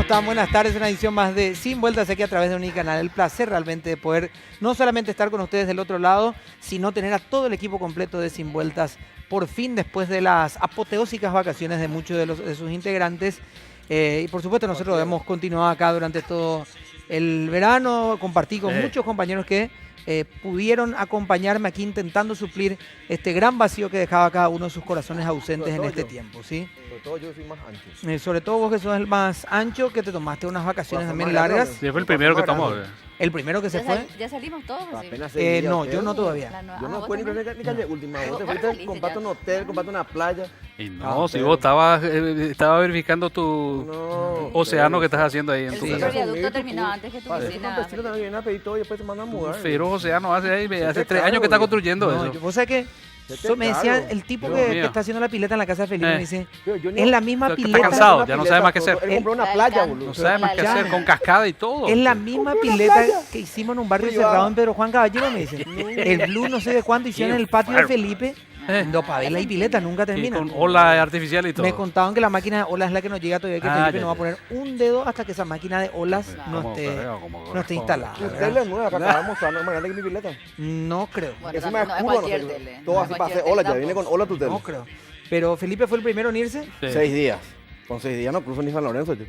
están? Buenas tardes, una edición más de Sin Vueltas aquí a través de Unicanal. El placer realmente de poder no solamente estar con ustedes del otro lado, sino tener a todo el equipo completo de Sin Vueltas por fin después de las apoteósicas vacaciones de muchos de sus integrantes. Y por supuesto nosotros hemos continuado acá durante todo el verano, compartí con muchos compañeros que pudieron acompañarme aquí intentando suplir este gran vacío que dejaba cada uno de sus corazones ausentes en este tiempo, ¿sí? Sobre todo yo soy más ancho. Sobre todo vos que sos el más ancho, que te tomaste unas vacaciones también largas. Sí, fue el primero que tomó. El primero que se fue. ¿Ya salimos todos? ¿Sí? Apenas 6 días, No, yo no todavía. Yo no fui ni calle última. Vos te fuiste, compraste un hotel, compraste una playa. Y no, si vos estabas verificando tu océano que estás haciendo ahí en El tu super casa. viaducto terminó antes que tu Eso piscina. campesino también vienen a pedir todo y después se mandan a mudar. Feroz océano hace ahí, hace 3 claro, años que está güey. construyendo No, eso. vos sabés que me decía el tipo que está haciendo la pileta en la casa de Felipe, me dice, es la misma Está pileta. cansado, ya no sabe más qué hacer. Él compró una playa, boludo. No sabe más qué hacer, con cascada y todo. Es la misma pileta que hicimos en un barrio cerrado en Pedro Juan Caballero, me dice. El Blue no sé de cuánto hicieron en el patio de Felipe. No, pavela y pileta, nunca Y termina. con ola artificial y todo. Me contaban que la máquina de olas es la que nos llega todavía, que Felipe no va a poner un dedo hasta que esa máquina de olas no esté instalada. Tu tele es nueva, que acabamos de mostrar, no es más grande que mi pileta. No creo, Bueno, Encima no es es curva, cualquier no sé. tele. Todo no así es para hacer cualquier ola, tele ya viene con tampoco. ola tu tele. no creo. Pero Felipe fue el primero en irse. Sí. 6 días. Con 6 días no cruzo ni San Lorenzo. Tío.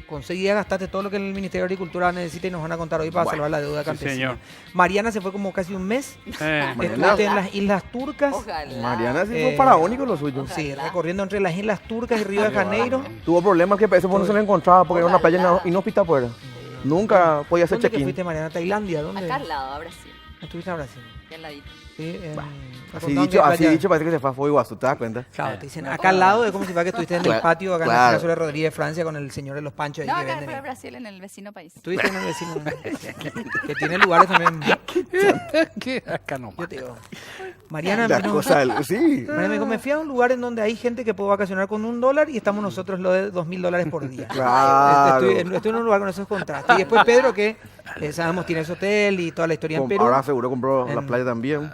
Con 6 días gastaste todo lo que el Ministerio de Agricultura necesita y nos van a contar hoy para salvar la deuda campesina. señor. Mariana se fue como casi un mes. Mariana. Estuviste en las Islas Turcas. Ojalá. Mariana sí fue faraónico lo suyo. Sí, recorriendo entre las Islas Turcas y Río de Janeiro. Tuvo problemas que ese no se le encontraba porque era una playa inhóspita afuera. Nunca podía hacer ¿Dónde que check-in. fuiste, Mariana? ¿Tailandia? ¿Dónde? Acá al lado, a Brasil. ¿Estuviste a Brasil? Aquí al ladito. Sí, Así dicho parece que se fue a Fuego Iguazú, ¿te das cuenta? Claro, te dicen acá al lado, es como si fuera que estuviste en el Claro, patio acá en claro. la Plaza de Rodríguez, Francia, con el señor de los panchos ahí No, que acá venden. fue a Brasil, en el vecino país. Estuviste en el vecino que tiene lugares también. ¿Qué? Acá no. Yo te digo, Mariana La vino- cosa, sí. Mariana me dijo, me fui a un lugar en donde hay gente que puede vacacionar con $1 y estamos nosotros lo de $2000 por día. Claro. Estoy en un lugar con esos contrastes. Y después Pedro, que sabemos tiene ese hotel y toda la historia en Perú. Ahora seguro compró la En- playa también.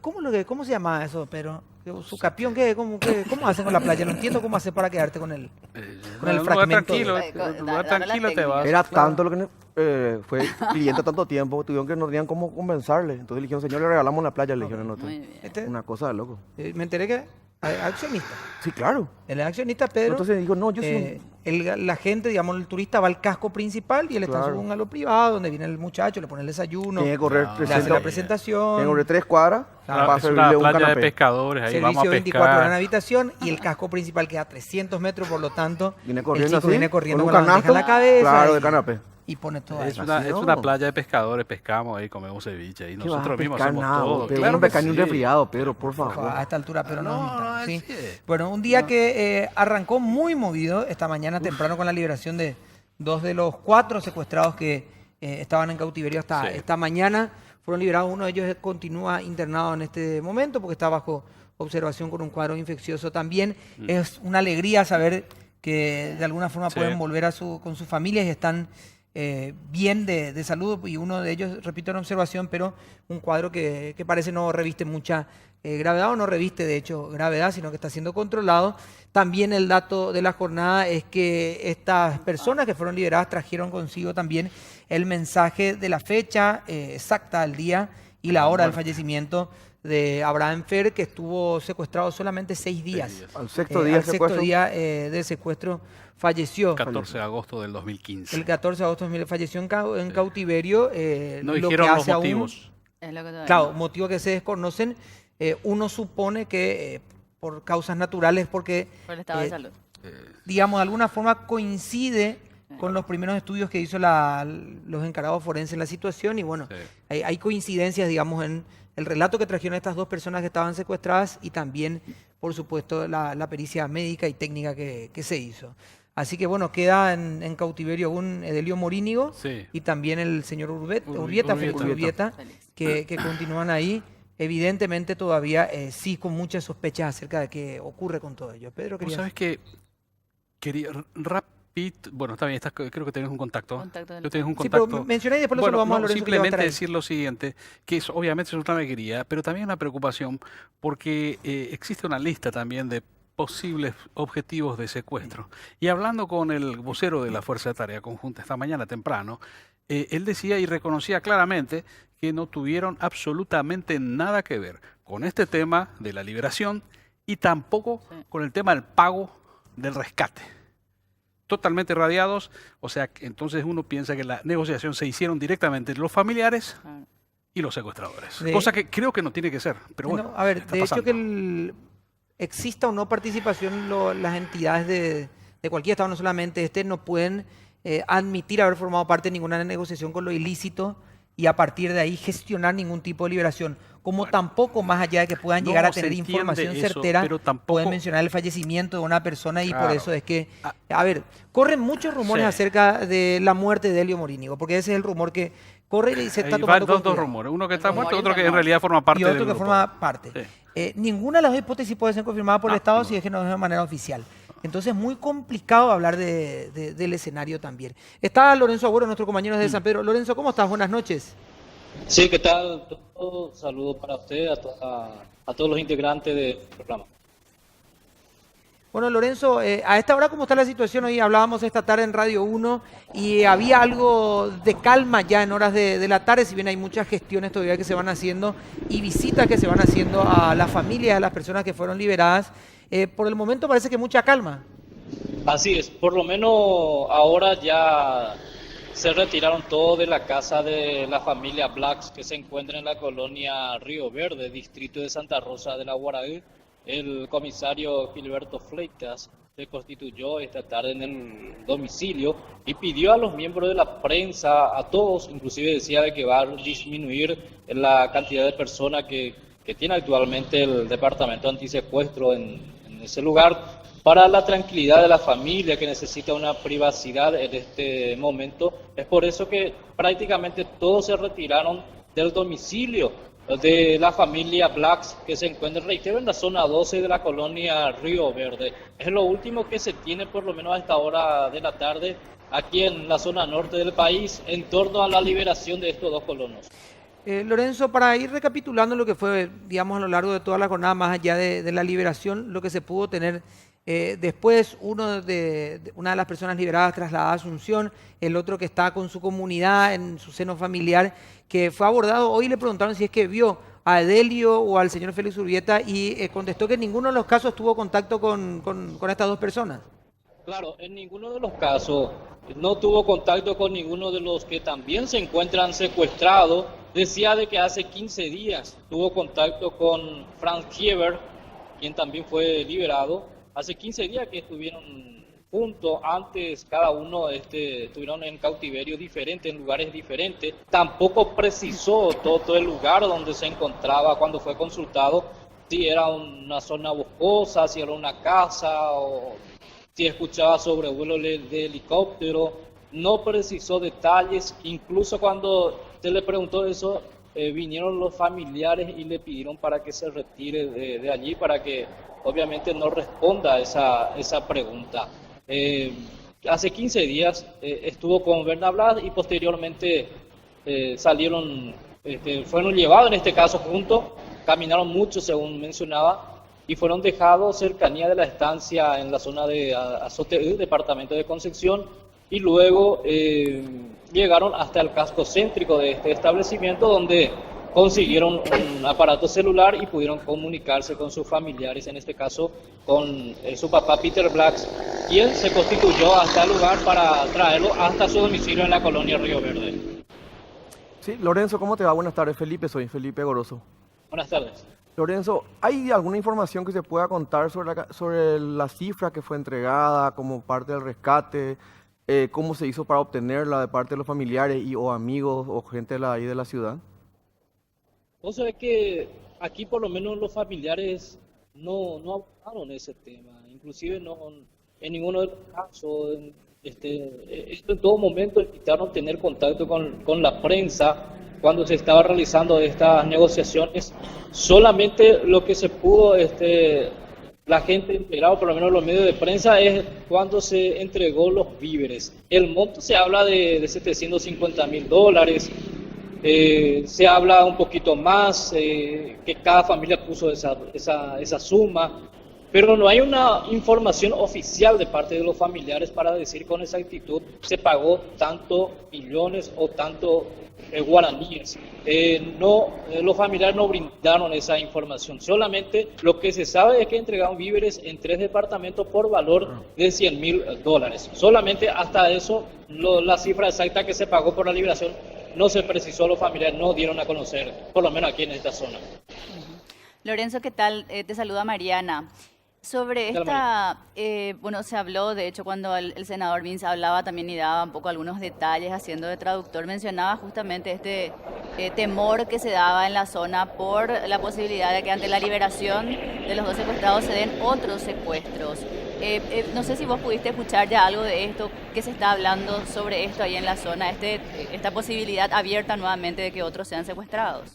¿Cómo se llama eso, Pedro? ¿Su capión qué? ¿Cómo hacen con la playa? No entiendo cómo hacer para quedarte con el Un lugar fragmento. tranquilo, de- un lugar dando la tranquilo te técnica. vas. Era tanto lo que fue cliente tanto tiempo, tuvieron que no tenían cómo convencerle. Entonces le dijeron, señor, le regalamos la playa, le dijeron en el Muy hotel. bien. Este, Una cosa de loco. me enteré que accionista. Sí, claro. El accionista, Pedro. Entonces dijo, no, yo soy... la gente, digamos, el turista va al casco principal y él está en Claro. su bungalow privado, donde viene el muchacho, le pone el desayuno, Tiene que correr le hace la 300, presentación. tiene que correr 3 cuadras Claro, para Es una servirle un playa de canapé. pescadores, ahí vamos Servicio a 24 horas en pescar. habitación y el casco principal queda a 300 metros, por lo tanto, Viene el corriendo chico así, viene corriendo con con un la bandeja en la canasto, cabeza claro, y, de canapé. y pone todo Es eso. una, Así es no. una playa de pescadores, pescamos ahí, comemos ceviche ahí. ¿Qué vas a Nosotros mismos pescar hacemos nada? todo. Pero Claro no que pescar ni un sí. resfriado, Pedro, por favor. A esta altura, pero no, No, ¿sí? sí. Bueno, un día que arrancó muy movido esta mañana temprano con la liberación de 2 de los 4 secuestrados que estaban en cautiverio hasta Sí. esta mañana. Fueron liberados, uno de ellos continúa internado en este momento porque está bajo observación con un cuadro infeccioso también. Es una alegría saber que de alguna forma Sí. pueden volver con sus familias y están bien de salud, y uno de ellos, repito, en observación, pero un cuadro que parece no reviste mucha gravedad, o no reviste de hecho gravedad, sino que está siendo controlado. También el dato de la jornada es que estas personas que fueron liberadas trajeron consigo también el mensaje de la fecha exacta del día y la hora del fallecimiento de Abraham Fer, que estuvo secuestrado solamente 6 días. Al sexto día al sexto secuestro. día del secuestro falleció. 14 de agosto del 2015. El 14 de agosto de 2000 falleció en cautiverio. No lo dijeron que los hace aún- motivos. Es lo que todavía claro, no. motivos que se desconocen. Uno supone que por causas naturales, porque, Por el estado de salud. digamos, de alguna forma coincide con los primeros estudios que hizo los encargados forenses en la situación. Y bueno, Sí. hay coincidencias, digamos, en el relato que trajeron estas 2 personas que estaban secuestradas y también, por supuesto, la pericia médica y técnica que se hizo. Así que bueno, queda en cautiverio aún Edelio Morínigo Sí. y también el señor Urbieta, Urbieta. Félix Urbieta, Félix. que continúan ahí. Evidentemente todavía sí con muchas sospechas acerca de qué ocurre con todo ello. Pedro, Vos querías... sabés que quería bueno, está bien, creo que tenés un contacto. Contacto del Yo tenés un Sí, pero contacto. mencioné y después lo Bueno, saludamos a no, Lorenzo, que va a estar simplemente ahí. decir lo siguiente, que obviamente es una alegría, pero también una preocupación, porque existe una lista también de posibles objetivos de secuestro. Y hablando con el vocero de la Fuerza de Tarea Conjunta esta mañana temprano, él decía y reconocía claramente que no tuvieron absolutamente nada que ver con este tema de la liberación y tampoco con el tema del pago del rescate. Totalmente radiados, o sea, entonces uno piensa que la negociación se hicieron directamente los familiares y los secuestradores. Cosa que creo que no tiene que ser, pero bueno. No, a ver, está de pasando. hecho que exista o no participación, las entidades de cualquier estado, no solamente este, no pueden admitir haber formado parte de ninguna negociación con lo ilícito y a partir de ahí gestionar ningún tipo de liberación. Como tampoco, más allá de que puedan llegar a tener información certera, pueden mencionar el fallecimiento de una persona y por eso es que, a ver, corren muchos rumores acerca de la muerte de Elio Morínigo, porque ese es el rumor que corre y se está tomando con dos cuidado. rumores, uno que está muerto, otro que en realidad forma parte y otro del que grupo. forma parte. Ninguna de las dos hipótesis puede ser confirmada por el Estado si es que no es de manera oficial. Entonces es muy complicado hablar del escenario también. Está Lorenzo Agüero, nuestro compañero de San Pedro. Lorenzo, ¿cómo estás? Buenas noches. Sí, ¿qué tal? Saludos para usted, a todos los integrantes del programa. Bueno, Lorenzo, a esta hora, ¿cómo está la situación? Hoy hablábamos esta tarde en Radio 1 y había algo de calma ya en horas de la tarde, si bien hay muchas gestiones todavía que se van haciendo y visitas que se van haciendo a las familias, a las personas que fueron liberadas. Por el momento parece que mucha calma. Así es, por lo menos ahora ya se retiraron todos de la casa de la familia Blacks que se encuentra en la colonia Río Verde, distrito de Santa Rosa de la Guaraí. El comisario Gilberto Fleitas se constituyó esta tarde en el domicilio y pidió a los miembros de la prensa, a todos, inclusive decía de que va a disminuir la cantidad de personas que tiene actualmente el departamento antisecuestro en ese lugar, para la tranquilidad de la familia que necesita una privacidad en este momento. Es por eso que prácticamente todos se retiraron del domicilio de la familia Blacks que se encuentra, reitero, en la zona 12 de la colonia Río Verde. Es lo último que se tiene, por lo menos a esta hora de la tarde, aquí en la zona norte del país, en torno a la liberación de estos dos colonos. Lorenzo, para ir recapitulando lo que fue, digamos, a lo largo de toda la jornada, más allá de la liberación, lo que se pudo tener después, una de las personas liberadas trasladada a Asunción, el otro que está con su comunidad, en su seno familiar, que fue abordado. Hoy le preguntaron si es que vio a Edelio o al señor Félix Urbieta y contestó que en ninguno de los casos tuvo contacto con estas dos personas. Claro, en ninguno de los casos no tuvo contacto con ninguno de los que también se encuentran secuestrados. Decía de que hace 15 días tuvo contacto con Franz Kieber, quien también fue liberado. Hace 15 días que estuvieron juntos, antes cada uno estuvieron en cautiverio diferente, en lugares diferentes. Tampoco precisó todo el lugar donde se encontraba cuando fue consultado, si era una zona boscosa, si era una casa o si escuchaba sobrevuelo de helicóptero. No precisó detalles, incluso cuando se le preguntó eso, vinieron los familiares y le pidieron para que se retire de allí, para que obviamente no responda a esa pregunta. Hace 15 días estuvo con Berna Blas y posteriormente fueron llevados en este caso juntos, caminaron mucho según mencionaba, y fueron dejados cercanía de la estancia en la zona de Azoteú, departamento de Concepción, y luego llegaron hasta el casco céntrico de este establecimiento, donde consiguieron un aparato celular y pudieron comunicarse con sus familiares, en este caso con su papá Peter Blacks, quien se constituyó hasta el lugar para traerlo hasta su domicilio en la colonia Río Verde. Sí, Lorenzo, ¿cómo te va? Buenas tardes, soy Felipe Goroso. Buenas tardes. Lorenzo, ¿hay alguna información que se pueda contar sobre la cifra que fue entregada como parte del rescate? ¿Cómo se hizo para obtenerla de parte de los familiares o amigos o gente ahí de la ciudad? Vos sabés que aquí por lo menos los familiares no abordaron ese tema, inclusive no en ninguno de los casos. Esto en todo momento evitaron tener contacto con la prensa cuando se estaba realizando estas negociaciones. Solamente lo que se pudo la gente enterada, por lo menos los medios de prensa, es cuando se entregó los víveres. El monto se habla de $750,000. Se habla un poquito más, que cada familia puso esa suma. pero no hay una información oficial de parte de los familiares para decir con exactitud se pagó tanto millones o tanto guaraníes. Los familiares no brindaron esa información. Solamente lo que se sabe es que entregaron víveres en 3 departamentos por valor de $100.000. Solamente hasta eso, la cifra exacta que se pagó por la liberación no se precisó. Los familiares no dieron a conocer, por lo menos aquí en esta zona. Lorenzo, ¿qué tal? Te saluda Mariana. Sobre ¿Qué tal, esta, bueno, se habló, de hecho, cuando el senador Vince hablaba también y daba un poco algunos detalles haciendo de traductor, mencionaba justamente este temor que se daba en la zona por la posibilidad de que ante la liberación de los 2 secuestrados se den otros secuestros. No sé si vos pudiste escuchar ya algo de esto, qué se está hablando sobre esto ahí en la zona, esta posibilidad abierta nuevamente de que otros sean secuestrados.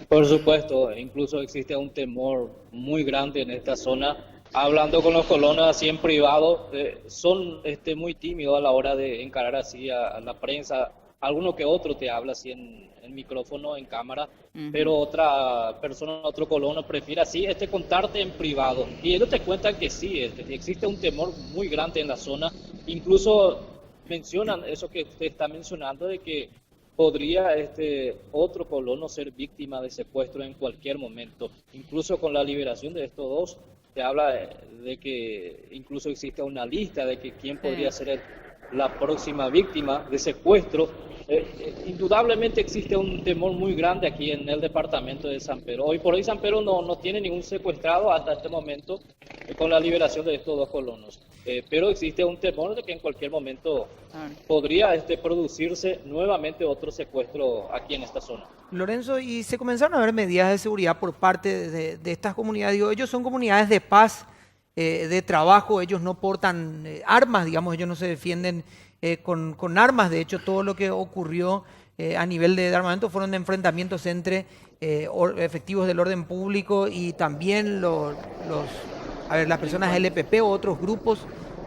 Por supuesto, incluso existe un temor muy grande en esta zona. Hablando con los colonos así en privado, son muy tímidos a la hora de encarar así a la prensa. Alguno que otro te habla así en micrófono, en cámara, pero otra persona, otro colono prefiere así contarte en privado. Y ellos te cuentan que sí, existe un temor muy grande en la zona. Incluso mencionan eso que usted está mencionando, de que podría otro colono ser víctima de secuestro en cualquier momento. Incluso con la liberación de estos 2, se habla de que incluso existe una lista de que quién podría ser la próxima víctima de secuestro. Indudablemente existe un temor muy grande aquí en el departamento de San Pedro. Hoy por hoy San Pedro no tiene ningún secuestrado hasta este momento con la liberación de estos 2 colonos. Pero existe un temor de que en cualquier momento podría producirse nuevamente otro secuestro aquí en esta zona. Lorenzo, y se comenzaron a ver medidas de seguridad por parte de estas comunidades. Digo, ellos son comunidades de paz, de trabajo, ellos no portan armas, digamos, ellos no se defienden con armas. De hecho, todo lo que ocurrió a nivel de armamento fueron enfrentamientos entre efectivos del orden público y también las personas LPP o otros grupos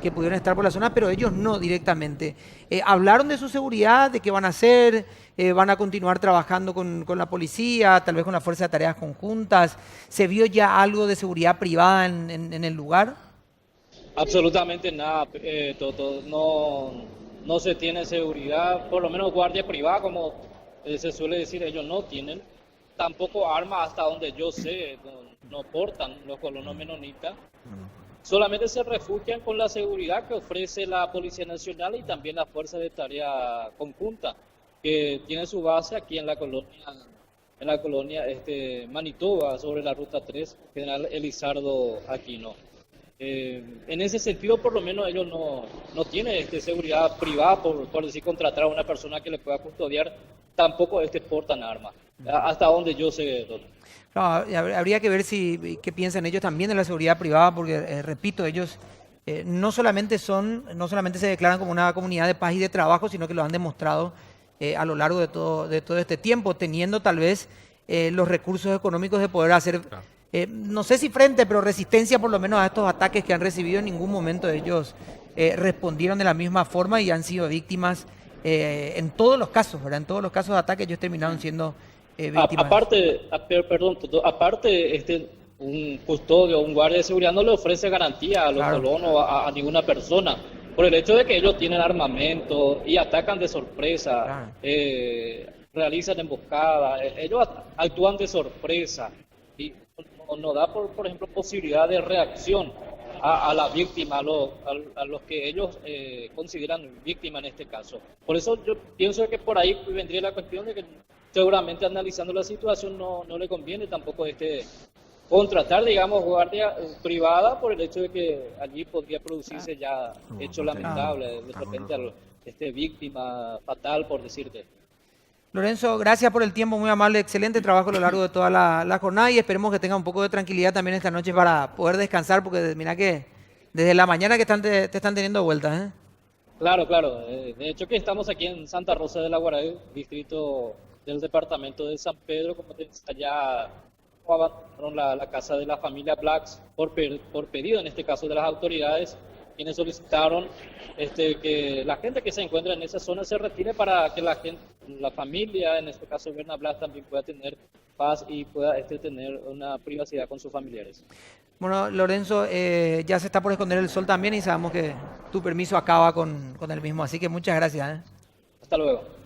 que pudieron estar por la zona, pero ellos no directamente. Hablaron de su seguridad, de qué van a hacer, van a continuar trabajando con la policía, tal vez con la Fuerza de Tareas Conjuntas. ¿Se vio ya algo de seguridad privada en el lugar? Absolutamente nada, Toto. No se tiene seguridad, por lo menos guardia privada, como se suele decir, ellos no tienen. Tampoco armas, hasta donde yo sé, no portan los colonos menonitas. Solamente se refugian con la seguridad que ofrece la Policía Nacional y también la Fuerza de Tarea Conjunta, que tiene su base aquí en la colonia Manitoba, sobre la Ruta 3, General Elizardo Aquino. En ese sentido, por lo menos ellos no tienen seguridad privada, por decir, contratar a una persona que le pueda custodiar. Tampoco portan armas, hasta donde yo sé. No, habría que ver qué piensan ellos también de la seguridad privada, porque repito, ellos no solamente se declaran como una comunidad de paz y de trabajo, sino que lo han demostrado a lo largo de todo este tiempo, teniendo tal vez los recursos económicos de poder hacer, no sé si frente, pero resistencia por lo menos a estos ataques que han recibido. En ningún momento ellos respondieron de la misma forma y han sido víctimas en todos los casos, ¿verdad? En todos los casos de ataque ellos terminaron siendo víctimas. Aparte, un custodio, un guardia de seguridad no le ofrece garantía a los colonos, a ninguna persona, por el hecho de que ellos tienen armamento y atacan de sorpresa, realizan emboscadas, ellos actúan de sorpresa y no da, por ejemplo, posibilidad de reacción a la víctima, a los que ellos consideran víctima en este caso. Por eso yo pienso que por ahí vendría la cuestión de que seguramente, analizando la situación, no le conviene tampoco contratar, digamos, guardia privada, por el hecho de que allí podría producirse ya hecho lamentable, de repente víctima fatal, por decirte. Lorenzo, gracias por el tiempo, muy amable, excelente trabajo a lo largo de toda la jornada y esperemos que tenga un poco de tranquilidad también esta noche para poder descansar, porque mira que desde la mañana que te están teniendo vueltas. Claro. De hecho que estamos aquí en Santa Rosa de la Guaraí, distrito del departamento de San Pedro, como te decía, ya abandonaron la casa de la familia Blacks por pedido, en este caso, de las autoridades, quienes solicitaron que la gente que se encuentra en esa zona se retire para que la familia, en este caso Berna Blas, también pueda tener paz y pueda tener una privacidad con sus familiares. Bueno, Lorenzo, ya se está por esconder el sol también y sabemos que tu permiso acaba con el mismo, así que muchas gracias. Hasta luego.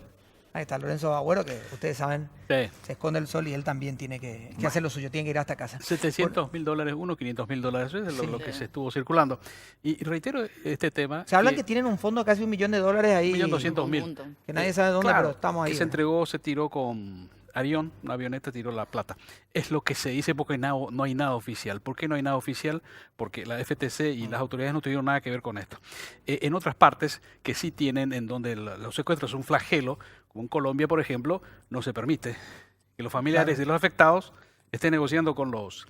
Ahí está Lorenzo Agüero, que ustedes saben, Sí. se esconde el sol y él también tiene que hacer lo suyo, tiene que ir hasta casa. $700.000 uno, $500.000, eso es lo que se estuvo circulando. Y reitero este tema. Se habla que tienen un fondo de casi $1 millón ahí, $1.200.000. que nadie sabe dónde, Claro, pero estamos ahí. que se entregó, se tiró con Arión, una avioneta tiró la plata. Es lo que se dice porque no hay nada oficial. ¿Por qué no hay nada oficial? Porque la FTC y las autoridades no tuvieron nada que ver con esto. En otras partes que sí tienen, en donde los secuestros son un flagelo, como en Colombia, por ejemplo, no se permite que los familiares de los afectados estén negociando con los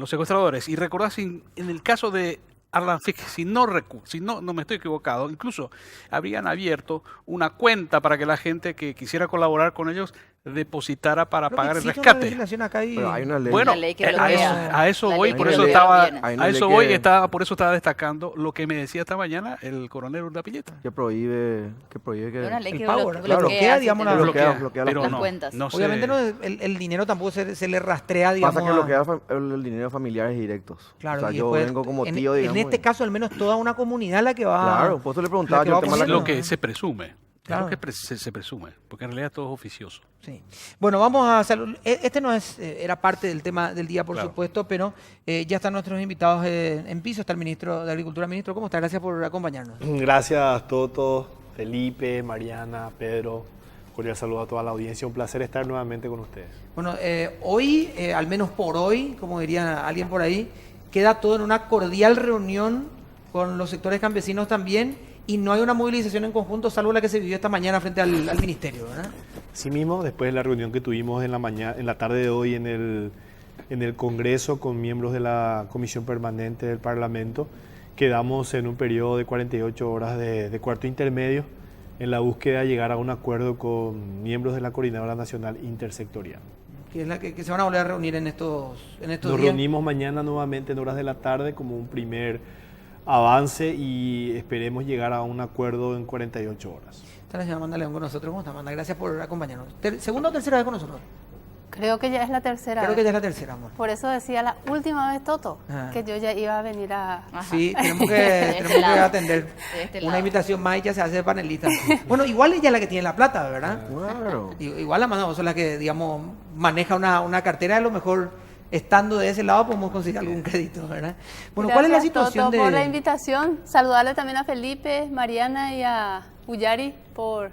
secuestradores. Y recordad, en el caso de Arlan Fix, si no me estoy equivocado, incluso habrían abierto una cuenta para que la gente que quisiera colaborar con ellos depositara para Creo que pagar el existe una rescate. legislación acá y... Pero hay una ley. Bueno, La ley que a bloquea. eso La voy, ley por que eso bloquea estaba, viene. Hay una a ley eso que- voy, por eso estaba destacando lo que me decía esta mañana el coronel Urdapilleta. Que prohíbe que... Es una ley El que pago, ¿no? bloquea, Bloquea, si digamos, tenés- la- bloquea pero las no, cuentas. no sé. Obviamente no, el dinero tampoco se le rastrea, digamos. Pasa que a- bloquea el dinero de familiares directos. Claro, o sea, y yo después, vengo como en, tío, digamos. en este caso, al menos toda una comunidad la que va... Claro, por eso le preguntaba la que yo va el tema de Es la lo poniendo. que se presume. Claro. Es lo que se presume, porque en realidad todo es oficioso. Sí. Bueno, vamos a hacer... Este no es era parte del tema del día, por Claro. supuesto, pero ya están nuestros invitados en piso. Está el ministro de Agricultura. Ministro, ¿cómo está? Gracias por acompañarnos. Gracias, Toto, Felipe, Mariana, Pedro. Cordial saludo a toda la audiencia. Un placer estar nuevamente con ustedes. Bueno, hoy, al menos por hoy, como diría alguien por ahí, queda todo en una cordial reunión con los sectores campesinos también y no hay una movilización en conjunto, salvo la que se vivió esta mañana frente al ministerio, ¿verdad? Asimismo, después de la reunión que tuvimos en la tarde de hoy en el Congreso con miembros de la Comisión Permanente del Parlamento, quedamos en un periodo de 48 horas de cuarto intermedio en la búsqueda de llegar a un acuerdo con miembros de la Coordinadora Nacional Intersectorial. Que es la que se van a volver a reunir en estos Nos días. reunimos mañana nuevamente en horas de la tarde como un primer avance y esperemos llegar a un acuerdo en 48 horas. Está la señora Amanda León con nosotros. ¿Cómo está, Amanda? Gracias por acompañarnos. ¿Segunda o tercera vez con nosotros? Creo que ya es la tercera Creo que vez. ya es la tercera, amor. Por eso decía la última vez, Toto, Ah. que yo ya iba a venir a... Ajá. Sí, tenemos De este que lado. atender. De este Una lado. invitación más y ya se hace de panelista. Bueno, igual ella es la que tiene la plata, ¿verdad? Claro. Igual Amanda, vos sos la que, digamos, maneja una cartera, a lo mejor estando de ese lado podemos conseguir algún crédito, ¿verdad? Bueno, ¿cuál es la Gracias, situación Toto, por la de... invitación. Saludarle también a Felipe, Mariana y a Uyari por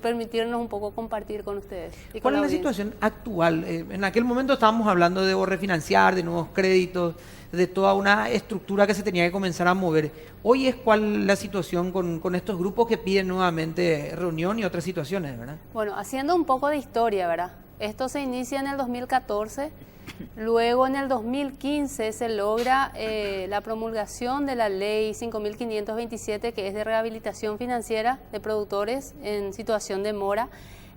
permitirnos un poco compartir con ustedes. y con ¿Cuál es la audiencia. situación actual? En aquel momento estábamos hablando de refinanciar, de nuevos créditos, de toda una estructura que se tenía que comenzar a mover. Hoy es cuál la situación con estos grupos que piden nuevamente reunión y otras situaciones, ¿verdad? Bueno, haciendo un poco de historia, ¿verdad? Esto se inicia en el 2014, luego en el 2015 se logra la promulgación de la ley 5.527, que es de rehabilitación financiera de productores en situación de mora.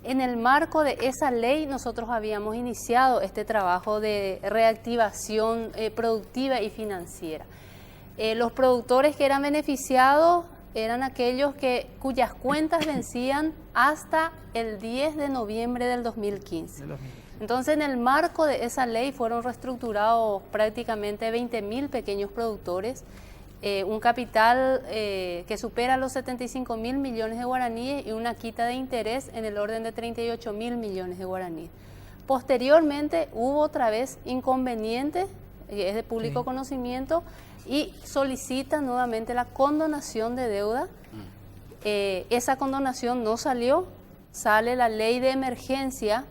En el marco de esa ley nosotros habíamos iniciado este trabajo de reactivación productiva y financiera. Los productores que eran beneficiados eran aquellos cuyas cuentas vencían hasta el 10 de noviembre del 2015. Entonces, en el marco de esa ley fueron reestructurados prácticamente 20.000 pequeños productores, un capital que supera los 75.000 millones de guaraníes y una quita de interés en el orden de 38.000 millones de guaraníes. Posteriormente hubo otra vez inconveniente, es de público conocimiento, y solicita nuevamente la condonación de deuda. Esa condonación no salió, sale la ley de emergencia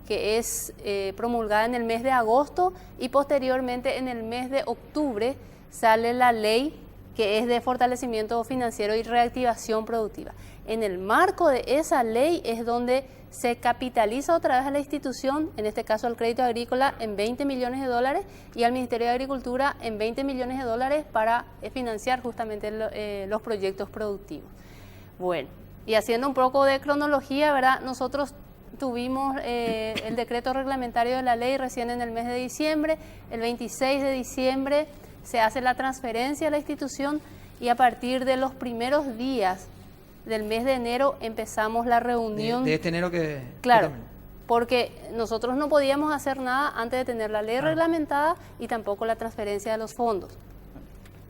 que es promulgada en el mes de agosto y posteriormente en el mes de octubre sale la ley que es de fortalecimiento financiero y reactivación productiva. En el marco de esa ley es donde se capitaliza otra vez a la institución, en este caso al Crédito Agrícola, en $20 millones y al Ministerio de Agricultura en $20 millones para financiar justamente los proyectos productivos. Bueno, y haciendo un poco de cronología, ¿verdad? Nosotros tuvimos el decreto reglamentario de la ley recién en el mes de diciembre. El 26 de diciembre se hace la transferencia a la institución y a partir de los primeros días del mes de enero empezamos la reunión. De este enero que... Claro, que también. porque nosotros no podíamos hacer nada antes de tener la ley reglamentada y tampoco la transferencia de los fondos.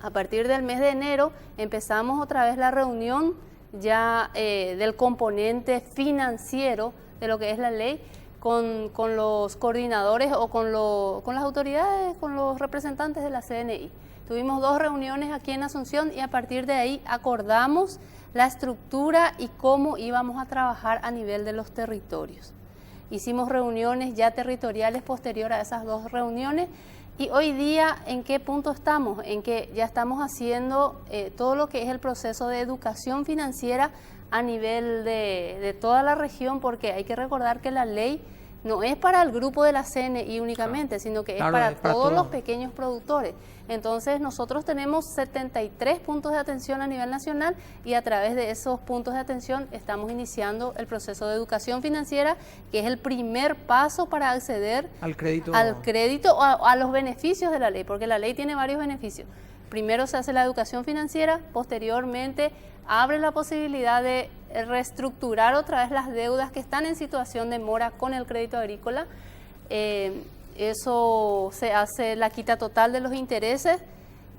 A partir del mes de enero empezamos otra vez la reunión ya del componente financiero de lo que es la ley con los coordinadores o con las autoridades, con los representantes de la CNI. Tuvimos 2 reuniones aquí en Asunción y a partir de ahí acordamos la estructura y cómo íbamos a trabajar a nivel de los territorios. Hicimos reuniones ya territoriales posterior a esas 2 reuniones y hoy día, ¿en qué punto estamos? En que ya estamos haciendo todo lo que es el proceso de educación financiera a nivel de toda la región, porque hay que recordar que la ley no es para el grupo de la CNI únicamente, sino que es para todos los pequeños productores. Entonces nosotros tenemos 73 puntos de atención a nivel nacional y a través de esos puntos de atención estamos iniciando el proceso de educación financiera, que es el primer paso para acceder al crédito o a los beneficios de la ley, porque la ley tiene varios beneficios. Primero se hace la educación financiera, posteriormente abre la posibilidad de reestructurar otra vez las deudas que están en situación de mora con el crédito agrícola. Eso se hace la quita total de los intereses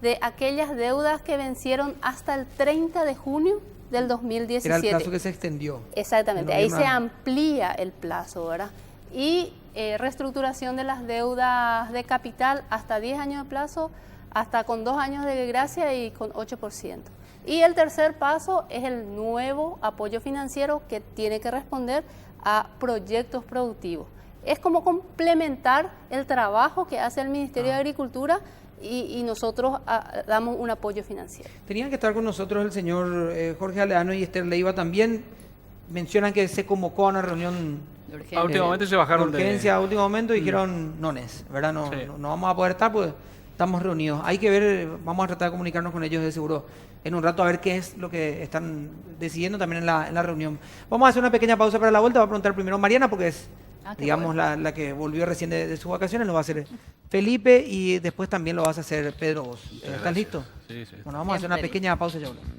de aquellas deudas que vencieron hasta el 30 de junio del 2017. Era el plazo que se extendió. Exactamente, ahí se amplía el plazo, ¿verdad? Y reestructuración de las deudas de capital hasta 10 años de plazo, hasta con 2 años de gracia y con 8%. Y el tercer paso es el nuevo apoyo financiero que tiene que responder a proyectos productivos. Es como complementar el trabajo que hace el Ministerio de Agricultura y nosotros damos un apoyo financiero. Tenían que estar con nosotros el señor Jorge Aleano y Esther Leiva también. Mencionan que se convocó a una reunión De urgencia. A último momento se bajaron de urgencia a último momento y dijeron nones, ¿verdad? No, Sí. no vamos a poder estar porque estamos reunidos. Hay que ver, vamos a tratar de comunicarnos con ellos de seguro en un rato a ver qué es lo que están decidiendo también en la reunión. Vamos a hacer una pequeña pausa para la vuelta. Va a preguntar primero Mariana porque es, digamos, bueno. la que volvió recién de sus vacaciones. Lo va a hacer Felipe y después también lo vas a hacer Pedro vos. ¿Estás gracias. listo? Sí, sí. Bueno, vamos a hacer una Siempre pequeña pausa y ya volvemos.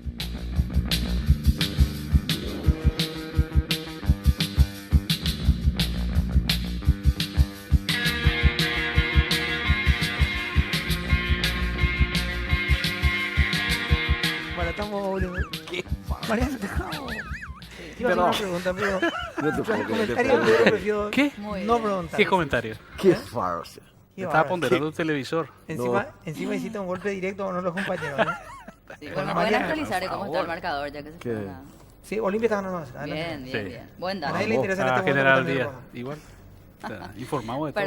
Bueno, estamos volviendo. Mariana, dejamos. Iba a hacer una pregunta, pero No te puedo el creer, comentario te puedo creer. prefiero ¿Qué? Muy no bien. preguntar. ¿Qué comentario? Qué farsa. Qué Estaba bárbaro. ponderando el televisor. Encima hiciste un golpe directo con los compañeros, ¿no? Sí, Bueno, bueno, pueden Mariana, actualizar por cómo está favor. el marcador ya que se ¿Qué? fue nada. Sí, Olimpia está ganando más. Bien, bien, Sí. bien. Buen A dato. nadie le interesa en Para este momento generar el que día. termine rojo. Igual. Informado de todo.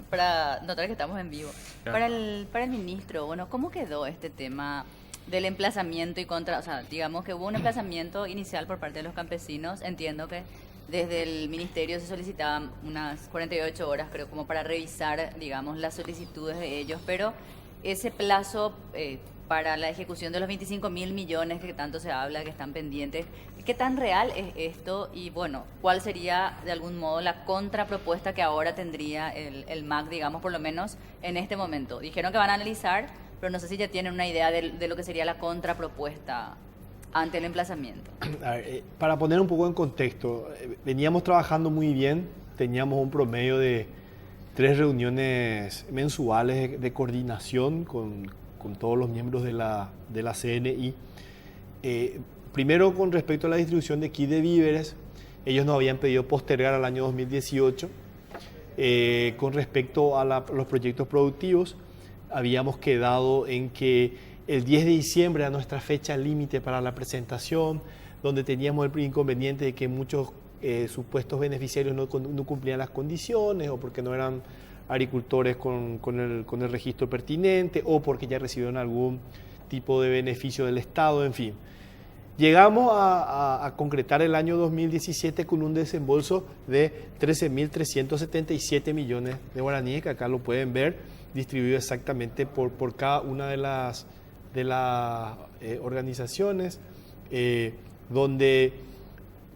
Para notar que estamos en vivo. Claro. Para el ministro, bueno, ¿cómo quedó este tema del emplazamiento y contra, o sea, digamos que hubo un emplazamiento inicial por parte de los campesinos? Entiendo que desde el ministerio se solicitaban unas 48 horas, creo, como para revisar, digamos, las solicitudes de ellos, pero ese plazo para la ejecución de los 25.000 millones que tanto se habla, que están pendientes, ¿qué tan real es esto? Y bueno, ¿cuál sería de algún modo la contrapropuesta que ahora tendría el MAC, digamos, por lo menos en este momento? Dijeron que van a analizar, pero no sé si ya tienen una idea de lo que sería la contrapropuesta ante el emplazamiento. A ver, para poner un poco en contexto, veníamos trabajando muy bien, teníamos un promedio de 3 reuniones mensuales de coordinación con todos los miembros de la CNI. Primero, con respecto a la distribución de kit de víveres, ellos nos habían pedido postergar al año 2018. Con respecto a los proyectos productivos, habíamos quedado en que el 10 de diciembre era nuestra fecha límite para la presentación, donde teníamos el inconveniente de que muchos supuestos beneficiarios no cumplían las condiciones o porque no eran agricultores con el registro pertinente o porque ya recibieron algún tipo de beneficio del Estado, en fin. Llegamos a concretar el año 2017 con un desembolso de 13.377 millones de guaraníes, que acá lo pueden ver, distribuido exactamente por cada una de las organizaciones, donde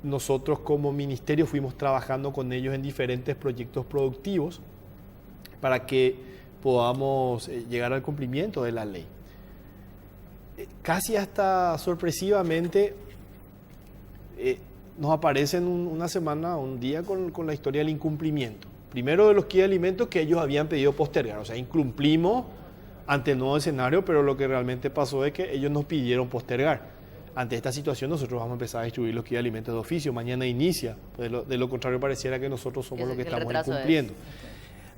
nosotros como ministerio fuimos trabajando con ellos en diferentes proyectos productivos para que podamos llegar al cumplimiento de la ley. Casi hasta sorpresivamente nos aparece en una semana, un día con la historia del incumplimiento. Primero de los kits de alimentos que ellos habían pedido postergar, o sea, incumplimos ante el nuevo escenario, pero lo que realmente pasó es que ellos nos pidieron postergar. Ante esta situación nosotros vamos a empezar a distribuir los kits de alimentos de oficio, mañana inicia, de lo contrario pareciera que nosotros somos los que estamos incumpliendo.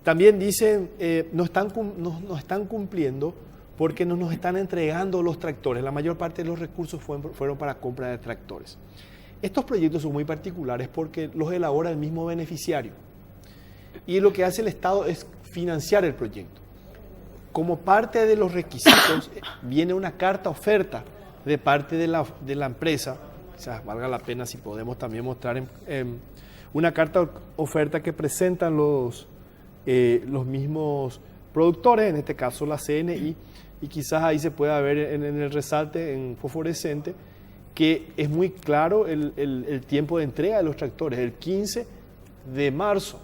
También dicen, no están cumpliendo porque no nos están entregando los tractores. La mayor parte de los recursos fueron para compra de tractores. Estos proyectos son muy particulares porque los elabora el mismo beneficiario. Y lo que hace el Estado es financiar el proyecto. Como parte de los requisitos viene una carta oferta de parte de la empresa. Quizás valga la pena si podemos también mostrar una carta oferta que presentan los mismos productores, en este caso la CNI, y quizás ahí se pueda ver en el resalte en fosforescente que es muy claro el tiempo de entrega de los tractores, el 15 de marzo.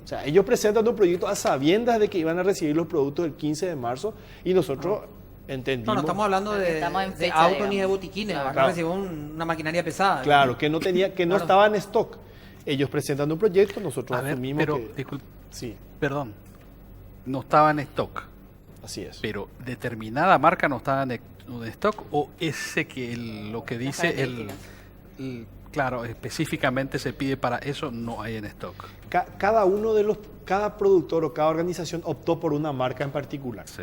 O sea, ellos presentan un proyecto a sabiendas de que iban a recibir los productos el 15 de marzo y nosotros entendimos... No estamos hablando de autos ni de botiquines, Claro. recibimos una maquinaria pesada. Claro, que no estaba en stock. Ellos presentan un proyecto, nosotros asumimos pero, que... disculpe, Sí, perdón, no estaba en stock, así es. pero determinada marca no estaba en stock, o ese que lo que dice claro, específicamente se pide para eso, no hay en stock. Cada productor o cada organización optó por una marca en particular. Sí.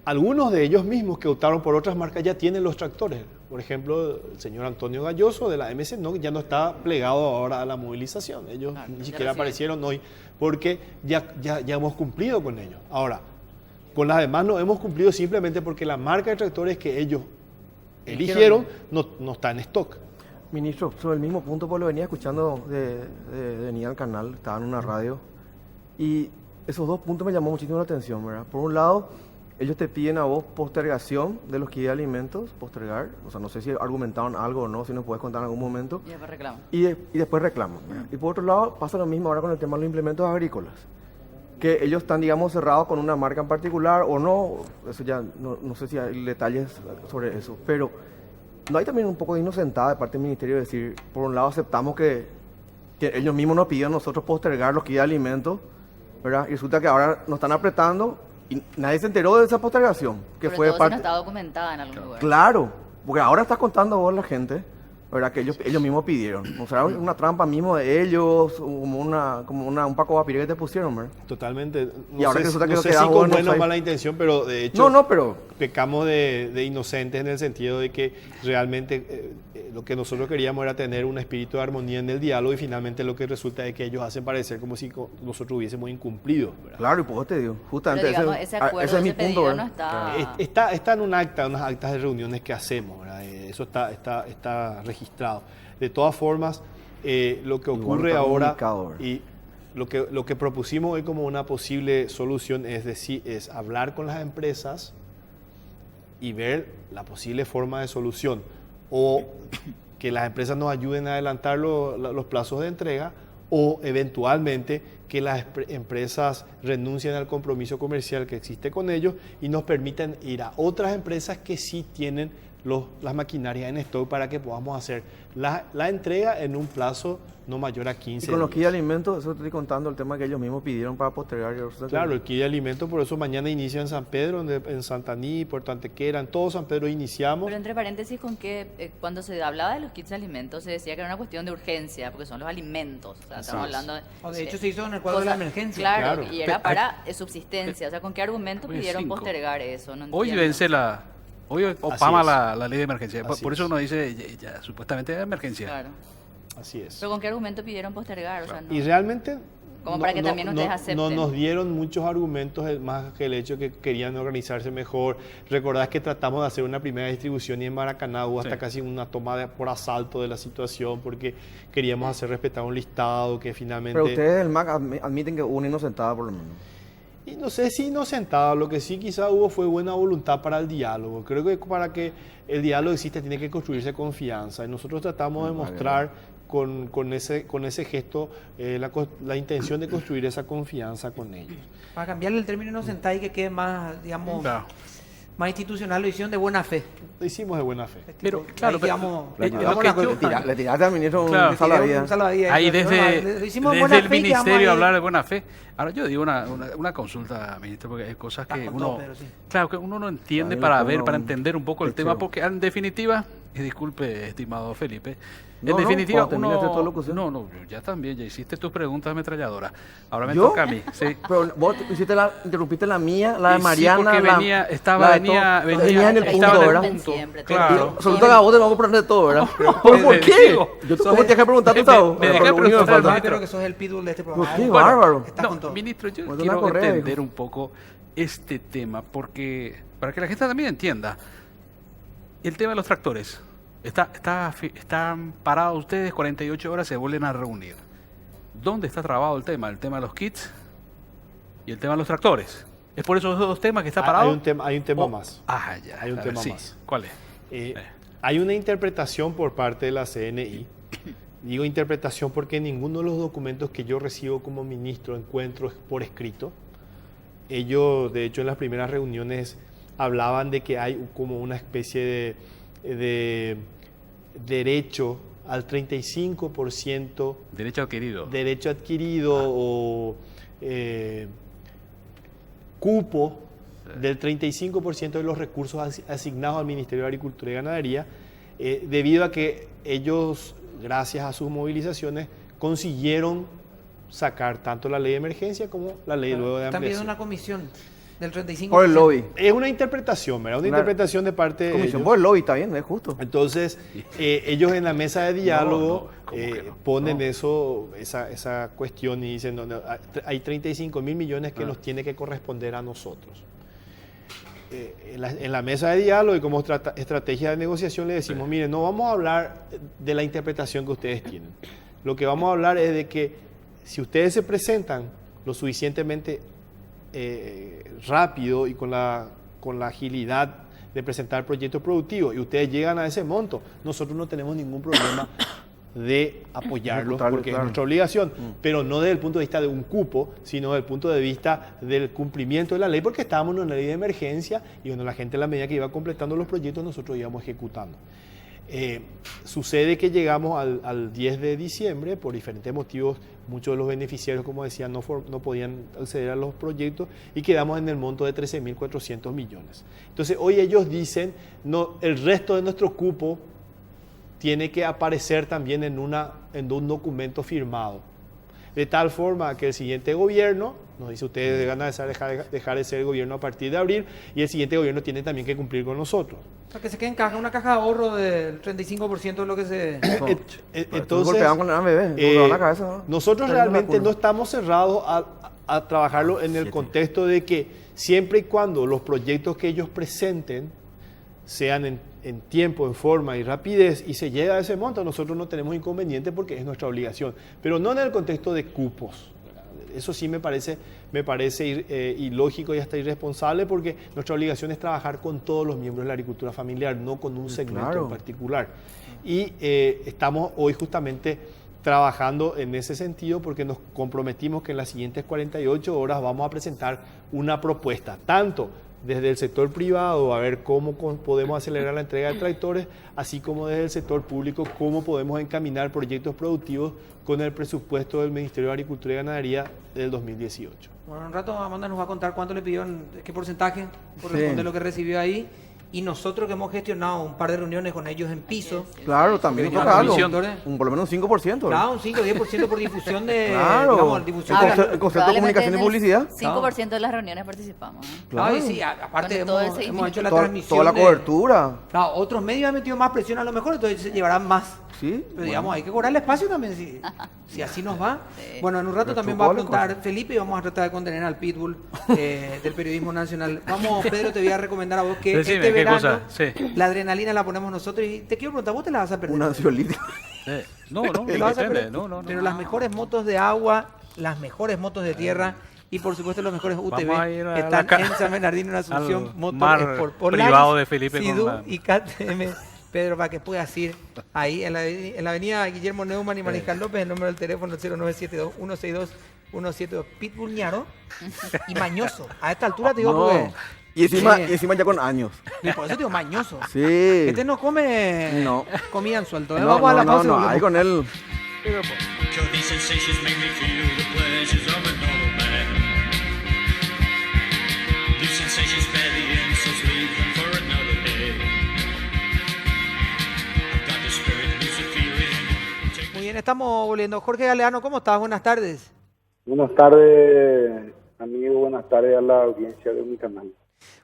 Algunos de ellos mismos que optaron por otras marcas ya tienen los tractores. Por ejemplo, el señor Antonio Galloso de la MC ya no está plegado ahora a la movilización. Ellos ni siquiera aparecieron hoy porque ya hemos cumplido con ellos. Ahora, con las demás no hemos cumplido simplemente porque la marca de tractores que ellos eligieron no está en stock. Ministro, sobre el mismo punto, pues lo venía escuchando venía al canal, estaba en una radio, y esos dos puntos me llamó muchísimo la atención, ¿verdad? Por un lado, ellos te piden a vos postergación de los kits de alimentos, postergar, o sea, no sé si argumentaron algo o no, si nos puedes contar en algún momento. Y después reclamo. Y después reclaman, ¿verdad? Y por otro lado, pasa lo mismo ahora con el tema de los implementos agrícolas, que ellos están, digamos, cerrados con una marca en particular o no, eso ya no sé si hay detalles sobre eso, pero no hay también un poco de inocentada de parte del Ministerio de decir, por un lado aceptamos que ellos mismos nos pidieron nosotros postergar los kits de alimentos, ¿verdad? Y resulta que ahora nos están apretando y nadie se enteró de esa postergación, que Sobre fue todo si parte... no está documentada en algún lugar. Claro, porque ahora estás contando vos la gente, ¿verdad? Que ellos mismos pidieron. O sea, una trampa mismo de ellos, como un Paco Vapire que te pusieron, ¿verdad? Totalmente. Y ahora que resulta que no lo sé que si da con bueno, buena o hay- mala intención, pero de hecho pero... pecamos de inocentes en el sentido de que realmente lo que nosotros queríamos era tener un espíritu de armonía en el diálogo y finalmente lo que resulta es que ellos hacen parecer como si nosotros hubiésemos incumplido, ¿verdad? Claro, y pues te digo, Pero justamente digamos, ese acuerdo, ese es mi ese punto, pedido no ¿verdad? está... Está en un acta, unas actas de reuniones que hacemos, ¿verdad? Eso está registrado. De todas formas, lo que Igual ocurre está ahora comunicado, ¿verdad? y lo que propusimos hoy como una posible solución es hablar con las empresas y ver la posible forma de solución o que las empresas nos ayuden a adelantar los plazos de entrega o eventualmente que las empresas renuncien al compromiso comercial que existe con ellos y nos permitan ir a otras empresas que sí tienen las maquinarias en stock para que podamos hacer la entrega en un plazo no mayor a 15 Y con los kits de días. alimentos, eso te estoy contando el tema que ellos mismos pidieron para postergar. Claro, el kit de alimentos, por eso mañana inicia en San Pedro, en Santaní, Puerto Antequera, en todo San Pedro iniciamos. Pero entre paréntesis, con que cuando se hablaba de los kits de alimentos se decía que era una cuestión de urgencia, porque son los alimentos. O sea, estamos hablando de... O de hecho se hizo en el cuadro de la cosas- emergencia. Claro, Claro. y era para subsistencia. O sea, ¿con qué argumento Hoy es pidieron 5. postergar eso? No Hoy entiendo. vence Hoy opama es. la ley de emergencia. Así Por eso es. uno dice, ya, supuestamente es emergencia. Claro. Así es. ¿Pero con qué argumento pidieron postergar? O sea, no. Y realmente Como para que también ustedes acepten. no nos dieron muchos argumentos más que el hecho que querían organizarse mejor. Recordás que tratamos de hacer una primera distribución y en Maracaná hubo hasta Sí. casi una toma por asalto de la situación porque queríamos hacer respetar un listado que finalmente... Pero ustedes del MAC admiten que hubo una inocentada por lo menos. Y no sé si inocentado, lo que sí quizá hubo fue buena voluntad para el diálogo. Creo que para que el diálogo exista tiene que construirse confianza. Y nosotros tratamos de mostrar con ese gesto la intención de construir esa confianza con ellos. Para cambiarle el término inocentada y que quede más, digamos, Claro. más institucional, lo hicieron de buena fe. Lo hicimos de buena fe. Pero, claro, pero- Le lo que yo- le tiraste al ministro Claro. un salvavidas. Ahí desde lo hicimos de el buena fe y quedamos ministerio ahí. hablar de buena fe. Ahora yo digo una consulta, ministro, porque hay cosas que con uno, todo, Pedro, sí. claro, que uno no entiende Ahí para le ver, pongo para un entender un poco el pecheo. tema, porque en definitiva, y disculpe, estimado Felipe, No, en no, definitiva cuando termine uno, tu locución. no, ya también, ya hiciste tus preguntas ametralladoras. Ahora me ¿Yo? toca a mí, sí. Pero vos interrumpiste la mía, la de Y sí, Mariana. porque la, venía, la de venía todo. Venía en el estaba punto, en el ¿verdad? punto, Siempre, claro. Resulta que a vos te vamos a aprender todo, ¿verdad? ¿Por qué? digo, Yo sos ¿cómo te dejé preguntar tú, me- Tavo? me dejé Por lo único que preguntar, falta. Yo creo que sos el pitbull de este Pero programa. qué ¿eh? bárbaro. Estás con todo. Ministro, yo Cuando quiero una correa, entender hijo. un poco este tema, porque para que la gente también entienda, el tema de los tractores, están parados ustedes 48 horas, se vuelven a reunir. ¿Dónde está trabado el tema? El tema de los kits y el tema de los tractores. ¿Es por esos dos temas que está parado? Hay un tema Oh, más. Ah, ya. Hay un a ver, tema sí. más. ¿Cuál es? Hay una interpretación por parte de la CNI. Digo interpretación porque ninguno de los documentos que yo recibo como ministro encuentro por escrito. Ellos, de hecho, en las primeras reuniones hablaban de que hay como una especie de derecho al 35% Derecho adquirido. derecho adquirido o cupo del 35% de los recursos asignados al Ministerio de Agricultura y Ganadería, debido a que ellos, gracias a sus movilizaciones, consiguieron sacar tanto la ley de emergencia como la ley luego de Están pidiendo ampliación. una comisión del 35%. Por el lobby. Es una interpretación, ¿verdad? Una Claro. interpretación de parte de Comisión ellos. por el lobby, está bien, es justo. Entonces, ellos en la mesa de diálogo ¿cómo que no? ponen No. esa cuestión y dicen, no, hay 35.000 millones que nos tiene que corresponder a nosotros. En la mesa de diálogo y como estrategia de negociación le decimos, miren, no vamos a hablar de la interpretación que ustedes tienen. Lo que vamos a hablar es de que si ustedes se presentan lo suficientemente rápido y con la agilidad de presentar proyectos productivos y ustedes llegan a ese monto, nosotros no tenemos ningún problema de apoyarlos Ejecutarlo, porque claro. es nuestra obligación, pero no desde el punto de vista de un cupo, sino desde el punto de vista del cumplimiento de la ley, porque estábamos en una ley de emergencia y bueno, la gente a la medida que iba completando los proyectos nosotros íbamos ejecutando. Sucede que llegamos al 10 de diciembre, por diferentes motivos, muchos de los beneficiarios, como decía, no podían acceder a los proyectos y quedamos en el monto de 13.400 millones. Entonces, hoy ellos dicen, no, el resto de nuestro cupo tiene que aparecer también en un documento firmado. De tal forma que el siguiente gobierno, nos dice ustedes van a dejar de ser el gobierno a partir de abril, y el siguiente gobierno tiene también que cumplir con nosotros. O sea, que se quede en caja, una caja de ahorro del 35% de lo que se... Entonces, golpeaban con el AMB, golpeaban la cabeza, ¿no? nosotros Termina la realmente curva. no estamos cerrados a trabajarlo en el contexto de que siempre y cuando los proyectos que ellos presenten sean en tiempo, en forma y rapidez y se llega a ese monto, nosotros no tenemos inconveniente porque es nuestra obligación, pero no en el contexto de cupos. Eso sí me parece ilógico y hasta irresponsable porque nuestra obligación es trabajar con todos los miembros de la agricultura familiar, no con un segmento Claro. en particular. Y estamos hoy justamente trabajando en ese sentido porque nos comprometimos que en las siguientes 48 horas vamos a presentar una propuesta, tanto desde el sector privado, a ver cómo podemos acelerar la entrega de tractores, así como desde el sector público, cómo podemos encaminar proyectos productivos con el presupuesto del Ministerio de Agricultura y Ganadería del 2018. Bueno, en un rato Amanda nos va a contar cuánto le pidió, qué porcentaje corresponde a lo que recibió ahí. Y nosotros que hemos gestionado un par de reuniones con ellos en piso. Claro, también Porque toca la algo. comisión- Por lo menos un 5%. Claro, un 5 o 10% por difusión de... Claro. Digamos, difusión El de concepto- el concepto de Probablemente comunicación y en el publicidad. 5% de las reuniones participamos. ¿eh? Claro, y sí, aparte Con todo el hemos seguimiento. hecho la Toda, transmisión toda la de- cobertura. Claro, otros medios han metido más presión a lo mejor, entonces se llevarán más. Sí. Pero digamos, hay que cobrar el espacio también, si así nos va. Sí. Bueno, en un rato Nuestro también va a público. contar Felipe y vamos a tratar de contener al pitbull del periodismo nacional. Vamos, Pedro, te voy a recomendar a vos que Decime, este ¿qué verano cosa? Sí. la adrenalina la ponemos nosotros y te quiero preguntar, ¿vos te la vas a perder? Un ansiolítico. No, Te la vas a depende. perder. No. Pero las mejores motos de agua, las mejores motos de tierra y por supuesto los mejores UTV Vamos a ir a están la en San Bernardino en Asunción, al Motor mar Sport privado Polaris, de Felipe con Sidú la- y KTM. Pedro, para que puedas ir ahí en la avenida Guillermo Neumann y Mariscal López, el número del teléfono 0972-162-162. 172 Pitbull ñaro y mañoso. A esta altura te digo No. porque... Y encima, Sí. y encima ya con años. Y por eso te digo mañoso. Sí. Este no come No. comida en suelto. ¿eh? No, Vamos a la no, pausa. y no, volvemos. ahí con él. Journey sensations make me feel the pleasures of a normal man. These sensations bear the end, so leave them for another day. I've got the spirit, lose the feeling. Muy bien, estamos volviendo. Jorge Galeano, ¿cómo estás? Buenas tardes. Buenas tardes, amigo. Buenas tardes a la audiencia de mi canal.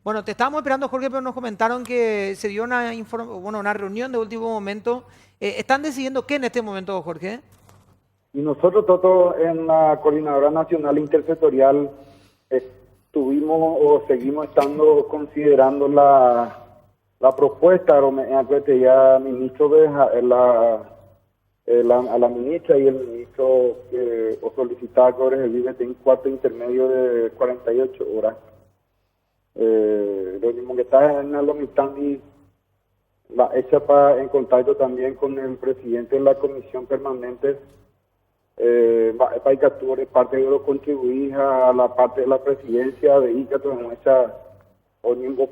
Bueno, te estábamos esperando, Jorge, pero nos comentaron que se dio una reunión de último momento. ¿Están decidiendo qué en este momento, Jorge? Y nosotros, todos en la Coordinadora Nacional Intersectorial, estuvimos o seguimos estando considerando la propuesta de ya ministro de a la ministra y el ministro o solicitaba que recibe un cuarto intermedio de 48 horas. Lo mismo que está en la Mitandi, la hecha en contacto también con el presidente de la comisión permanente, para que actúe parte de lo contribuir a la parte de la presidencia de ICA, hecha o mismo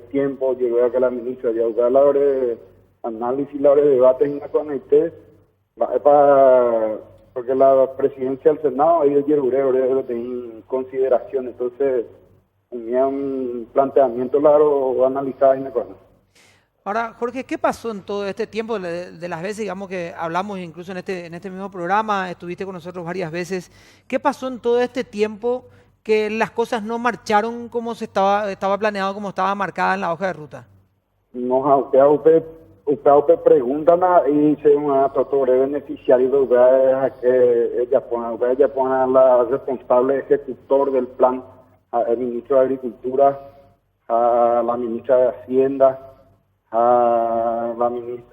tiempo llegó a que la ministra ya la hora de análisis, la hora de debate en la conecté, porque la presidencia del Senado ahí es en consideración, entonces tenía un planteamiento largo analizado en la conecté. Ahora, Jorge, ¿qué pasó en todo este tiempo de las veces, digamos, que hablamos incluso en este mismo programa, estuviste con nosotros varias veces? ¿Qué pasó en todo este tiempo que las cosas no marcharon como estaba planeado, como estaba marcada en la hoja de ruta? No, usted preguntan y se un beneficiario de ella pone a la responsable ejecutor del plan, al ministro de Agricultura, a la ministra de Hacienda, a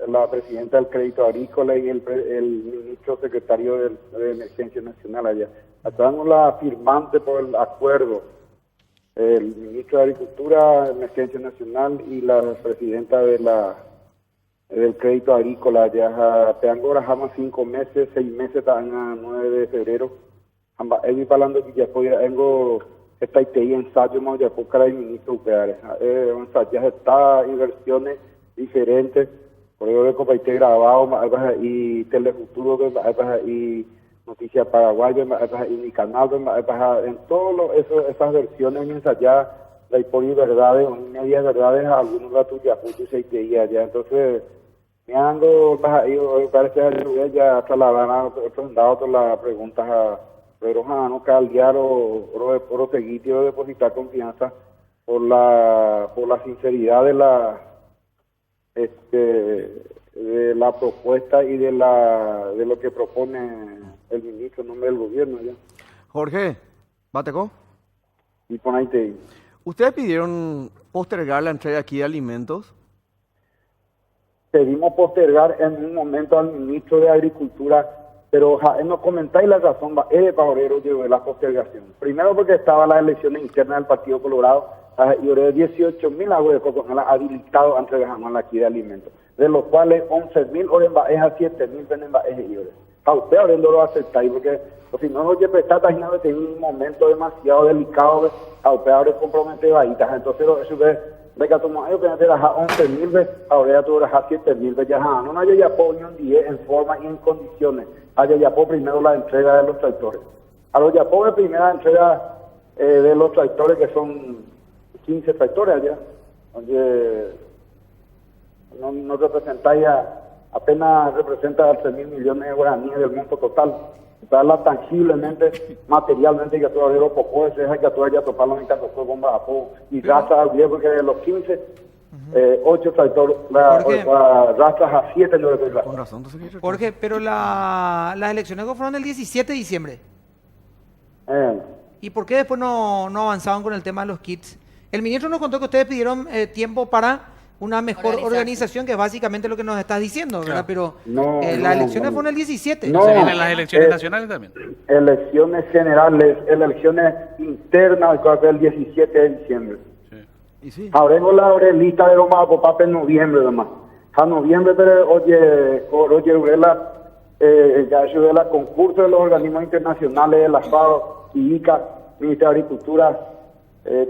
la presidenta del Crédito Agrícola y el ministro secretario de Emergencia Nacional allá. Estamos la firmante por el acuerdo, el ministro de Agricultura, Emergencia Nacional y la presidenta del Crédito Agrícola. Ya tengo ahora 5 meses, 6 meses, están a 9 de febrero. Estoy hablando que ya tengo esta ITI ensayo más de época del ministro Upeares. Ya está inversiones diferentes, por ejemplo, de Copaité grabado, y Telefuturo, y Noticias Paraguayas, y mi canal, en todas esas versiones ensayadas, hay por verdades o medias verdades, algunos datos ya putos y ITI allá. Entonces, me ando, parece ya hasta la dado las preguntas a Pedro Jano, Caldear o seguir o depositar confianza por la sinceridad de la propuesta y de lo que propone el ministro en nombre del gobierno ya. Jorge, ¿Bateco? Y pon ahí te. ¿Ustedes pidieron postergar la entrega aquí de alimentos? Pedimos postergar en un momento al ministro de Agricultura, pero nos comentáis la razón, Paorero llevó la postergación. Primero porque estaban las elecciones internas del Partido Colorado, y ahora 18.000 aguas habilitados antes de dejar aquí de alimentos, de los cuales 11.000 ahora a 7.000 en y a usted ahora no lo aceptáis, porque si no, oye, prestar en un momento demasiado delicado, a usted ahora compromete bajitas, entonces eso de que tomó ellos que te deja 11.000 ahora ya tú dejas 7.000 ya no haya ya un 10 en forma y en condiciones, haya ya primero la entrega de los tractores. A los ya de primera entrega de los tractores, que son 15 tractores allá, donde no representáis apenas representa 13.000 millones de guaraníes del monto total. Darla tangiblemente, materialmente, que todavía lo poco es que todavía toparlo en caso de bomba y raza al 10, porque de los 15, 8 tractores, razas a 7 no le Con razón, Jorge, pero las elecciones fueron el 17 de diciembre. ¿Y por qué después no avanzaban con el tema de los kits? El ministro nos contó que ustedes pidieron tiempo para una mejor organización, que es básicamente lo que nos estás diciendo, ¿verdad? Pero las elecciones fueron el 17. No, se vienen las elecciones nacionales también. Elecciones generales, elecciones internas, el 17 de diciembre. Sí. Y sí. Ahora tengo la lista de los papá en noviembre, además. A noviembre, pero oye, Urela, ya ayudé a concurso de los organismos internacionales, de la FAO, IICA, Ministerio de Agricultura,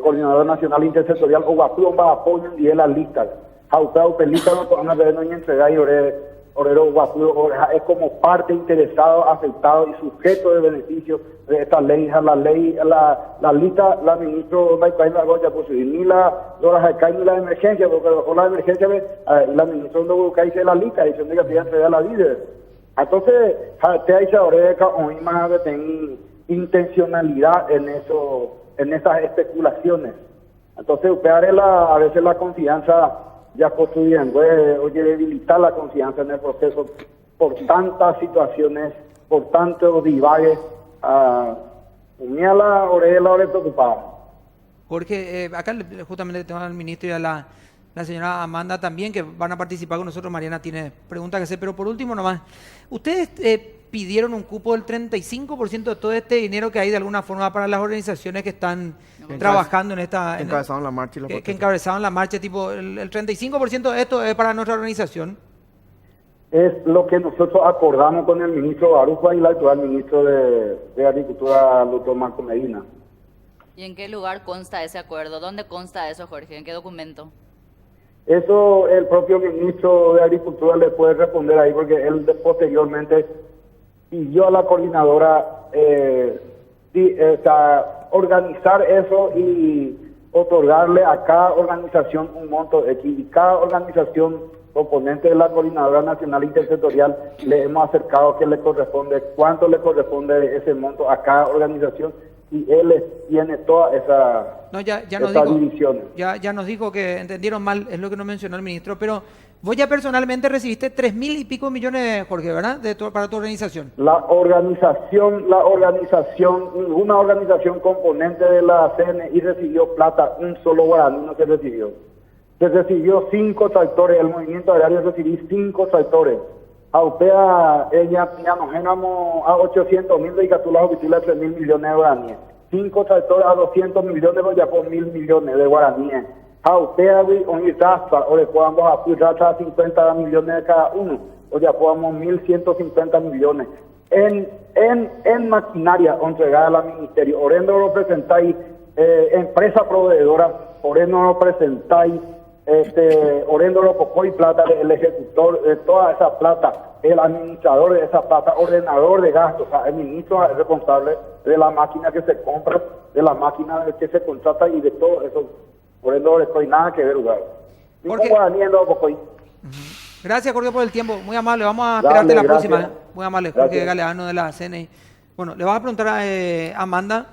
Coordinador Nacional Intersectorial, o Guapú, apoyo en las listas. Jautao, película, no podemos ver, no hay entrega y Orero Guapú, es como parte interesado, afectado y sujeto de beneficio de esta ley. La lista, la ministro Maikai Magoya, pues ni la ni la emergencia, porque bajo la emergencia, la ministra no busca la lista, y se me que entregar la vida. Entonces, te hay que hoy más de tener intencionalidad en eso, en esas especulaciones. Entonces, a veces la confianza ya construyendo, oye, debilitar la confianza en el proceso por tantas situaciones, por tantos divagues. La hora preocupada. Jorge, acá justamente tengo al ministro y a la señora Amanda también, que van a participar con nosotros. Mariana tiene preguntas que hacer, pero por último nomás, ¿ustedes pidieron un cupo del 35% de todo este dinero que hay de alguna forma para las organizaciones que están trabajando en esta... Que encabezaron la marcha y la que protesta. encabezaron la marcha, tipo, el 35% de esto es para nuestra organización? Es lo que nosotros acordamos con el ministro Baruja y el actual ministro de Agricultura, doctor Marco Medina. ¿Y en qué lugar consta ese acuerdo? ¿Dónde consta eso, Jorge? ¿En qué documento? Eso el propio ministro de Agricultura le puede responder ahí, porque él posteriormente pidió a la coordinadora organizar eso y otorgarle a cada organización un monto X, y cada organización componente de la Coordinadora Nacional Intersectorial le hemos acercado que le corresponde, cuánto le corresponde ese monto a cada organización, y él tiene toda esa divisiones. Ya nos dijo que entendieron mal, es lo que no mencionó el ministro, pero vos ya personalmente recibiste 3.000 y pico millones, Jorge, ¿verdad? Para tu organización. Ninguna organización componente de la CNI recibió plata, un solo guaraní no se recibió. Se recibió 5 tractores, el movimiento agrario recibió 5 tractores. A UPEA, ella nos generamos a 800.000 de Icatula, Jovitila, 3.000 millones de guaraníes. 5 tractores a 200 millones, ya por 1.000 millones de guaraníes. A UPEA, hoy rasta, o le podamos a 50 millones de cada uno, o ya podamos 1.150 millones. En maquinaria entregada al ministerio, orendo lo presentáis, empresa proveedora, orendo lo presentáis, orendo lo poco y plata, el ejecutor de toda esa plata, el administrador de esa plata, ordenador de gastos, o sea, el ministro es responsable de la máquina que se compra, de la máquina que se contrata y de todo eso. Por eso no estoy nada que ver, lugar. Gracias, Jorge, por el tiempo. Muy amable. Vamos a esperarte la gracias. próxima. Muy amable, Jorge Gracias. Galeano de la CNI. Bueno, le vas a preguntar a Amanda.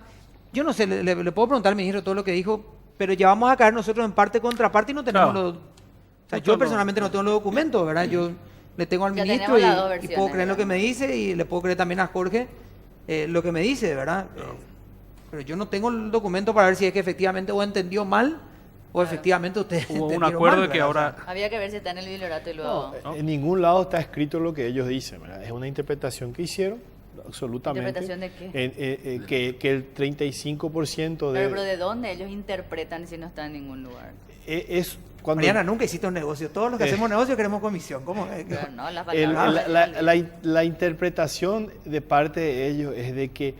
Yo no sé, le puedo preguntar al ministro todo lo que dijo, pero ya vamos a caer nosotros en parte contra parte y no tenemos Claro. los... O sea, yo personalmente no tengo los documentos, ¿verdad? Yo le tengo al Ya ministro tenemos las dos y versiones, puedo creer lo que ¿verdad? me dice y le puedo creer también a Jorge lo que me dice, ¿verdad? Pero yo no tengo el documento para ver si es que efectivamente o entendió mal o efectivamente ustedes Hubo un entendieron acuerdo mal, que ¿verdad? ahora... Había que ver si está en el bibliorato y luego... En ningún lado está escrito lo que ellos dicen, ¿verdad? Es una interpretación que hicieron, absolutamente. ¿Interpretación de qué? Que el 35% de... Pero ¿de dónde ellos interpretan si no está en ningún lugar? es cuando Mariana, nunca hiciste un negocio. Todos los que hacemos negocio queremos comisión. ¿Cómo? Pero no, las el- palabras... la interpretación de parte de ellos es de que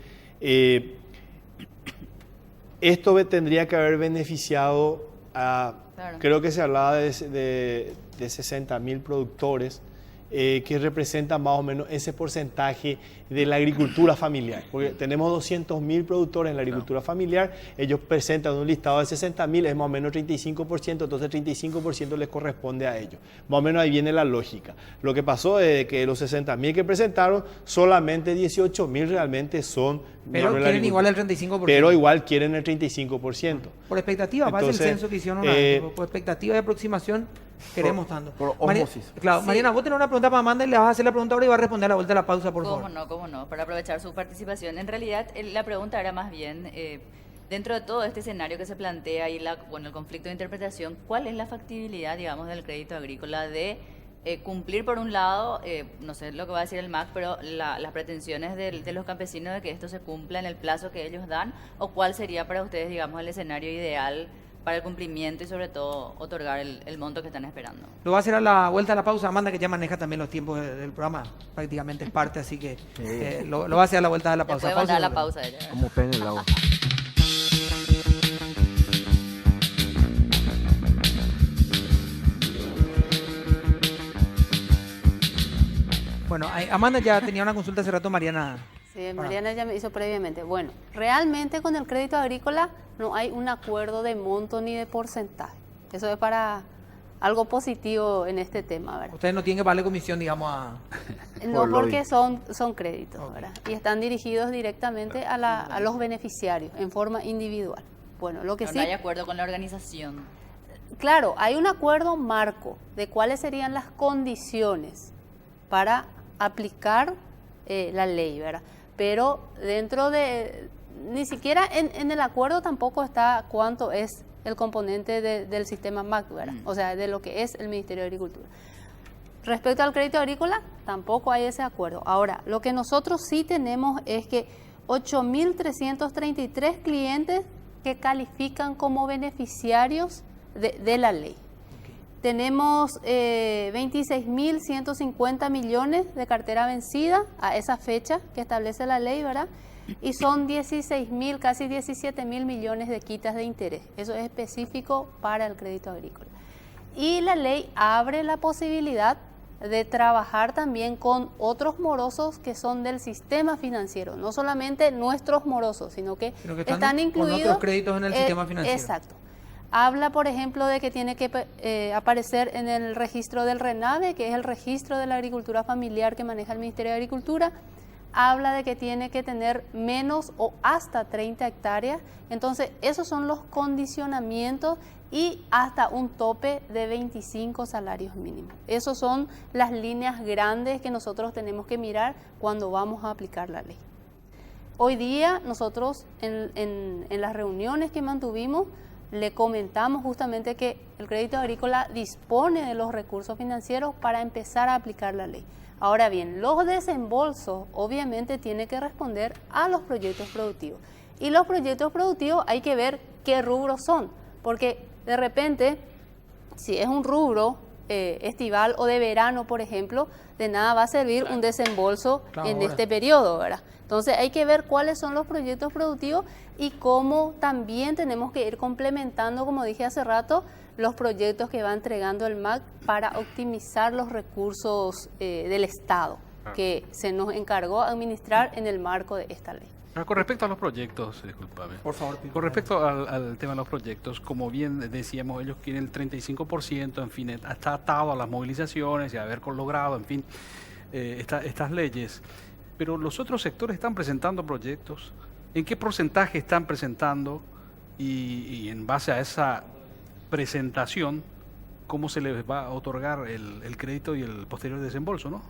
esto tendría que haber beneficiado a, Claro. creo que se hablaba de 60.000 productores que representan más o menos ese porcentaje de la agricultura familiar. Porque tenemos 200.000 productores en la agricultura familiar, ellos presentan un listado de 60.000, es más o menos 35%, entonces el 35% les corresponde a ellos. Más o menos ahí viene la lógica. Lo que pasó es que los 60.000 que presentaron, solamente 18.000 realmente son... Pero miembros de la quieren igual agricultura. el 35%. Pero igual quieren el 35%. Por expectativa, parece el Entonces, censo que hicieron una vez. Por expectativa de aproximación, queremos tanto. por María- ósmosis. Claro, Sí. Mariana, vos tenés una pregunta para Amanda y le vas a hacer la pregunta ahora y va a responder a la vuelta de la pausa, por favor. Cómo no, para aprovechar su participación. En realidad, la pregunta era más bien, dentro de todo este escenario que se plantea y el conflicto de interpretación, ¿cuál es la factibilidad, digamos, del crédito agrícola de cumplir por un lado, no sé lo que va a decir el MAC, pero las pretensiones de los campesinos de que esto se cumpla en el plazo que ellos dan, o cuál sería para ustedes, digamos, el escenario ideal para el cumplimiento y sobre todo otorgar el monto que están esperando. Lo va a hacer a la vuelta a la pausa. Amanda, que ya maneja también los tiempos del programa, prácticamente es parte, así que lo va a hacer a la vuelta de la pausa. Después va a dar la pausa ella. Como pez en el agua. Bueno, Amanda ya tenía una consulta hace rato, Mariana. Sí, Mariana ya me hizo previamente. Bueno, realmente con el crédito agrícola no hay un acuerdo de monto ni de porcentaje. Eso es para algo positivo en este tema, ¿verdad? Ustedes no tienen que pagarle comisión, digamos, a... No, porque son créditos, ¿verdad? Y están dirigidos directamente a los beneficiarios en forma individual. Bueno, lo que Pero sí... no hay acuerdo con la organización. Claro, hay un acuerdo marco de cuáles serían las condiciones para aplicar la ley, ¿verdad? Pero dentro de, ni siquiera en el acuerdo tampoco está cuánto es el componente del sistema MAC, ¿verdad? O sea, de lo que es el Ministerio de Agricultura. Respecto al crédito agrícola, tampoco hay ese acuerdo. Ahora, lo que nosotros sí tenemos es que 8.333 clientes que califican como beneficiarios de la ley. Tenemos 26.150 millones de cartera vencida a esa fecha que establece la ley, ¿verdad? Y son 16.000, casi 17.000 millones de quitas de interés. Eso es específico para el crédito agrícola. Y la ley abre la posibilidad de trabajar también con otros morosos que son del sistema financiero, no solamente nuestros morosos, sino que están incluidos con otros créditos en el sistema financiero. Exacto. Habla, por ejemplo, de que tiene que aparecer en el registro del RENAVE, que es el registro de la agricultura familiar que maneja el Ministerio de Agricultura. Habla de que tiene que tener menos o hasta 30 hectáreas. Entonces, esos son los condicionamientos y hasta un tope de 25 salarios mínimos. Esas son las líneas grandes que nosotros tenemos que mirar cuando vamos a aplicar la ley. Hoy día, nosotros en las reuniones que mantuvimos, le comentamos justamente que el crédito agrícola dispone de los recursos financieros para empezar a aplicar la ley. Ahora bien, los desembolsos obviamente tienen que responder a los proyectos productivos. Y los proyectos productivos hay que ver qué rubros son, porque de repente, si es un rubro estival o de verano, por ejemplo, de nada va a servir un desembolso en este periodo, ¿verdad? Entonces hay que ver cuáles son los proyectos productivos y cómo también tenemos que ir complementando, como dije hace rato, los proyectos que va entregando el MAC para optimizar los recursos del Estado que se nos encargó administrar en el marco de esta ley. Con respecto a los proyectos, discúlpame. Por favor, Pipo. Con respecto al tema de los proyectos, como bien decíamos, ellos quieren el 35%, en fin, está atado a las movilizaciones y a haber logrado, en fin, estas leyes. Pero los otros sectores están presentando proyectos. ¿En qué porcentaje están presentando? Y en base a esa presentación, ¿cómo se les va a otorgar el crédito y el posterior desembolso, no?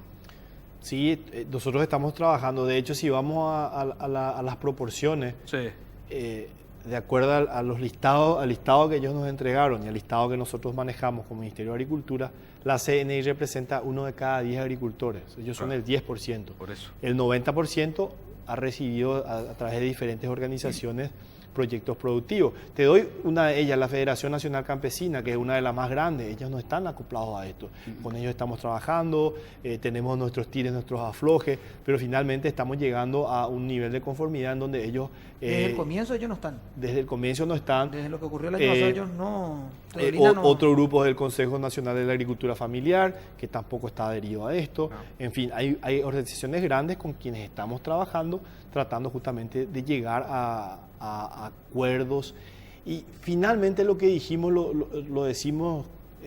Sí, nosotros estamos trabajando. De hecho, si vamos a las proporciones, Sí. De acuerdo al listado que ellos nos entregaron y al listado que nosotros manejamos como Ministerio de Agricultura, la CNI representa 1 de cada 10 agricultores. Ellos son el 10%. Por eso. El 90% ha recibido a través de diferentes organizaciones proyectos productivos. Te doy una de ellas, la Federación Nacional Campesina, que es una de las más grandes. Ellos no están acoplados a esto. Con ellos estamos trabajando, tenemos nuestros tires, nuestros aflojes, pero finalmente estamos llegando a un nivel de conformidad en donde ellos... Desde el comienzo ellos no están. Desde el comienzo no están. Desde lo que ocurrió el año pasado ellos no... Otro grupo del Consejo Nacional de la Agricultura Familiar, que tampoco está adherido a esto. En fin, hay organizaciones grandes con quienes estamos trabajando, tratando justamente de llegar a acuerdos. Y finalmente lo que dijimos lo decimos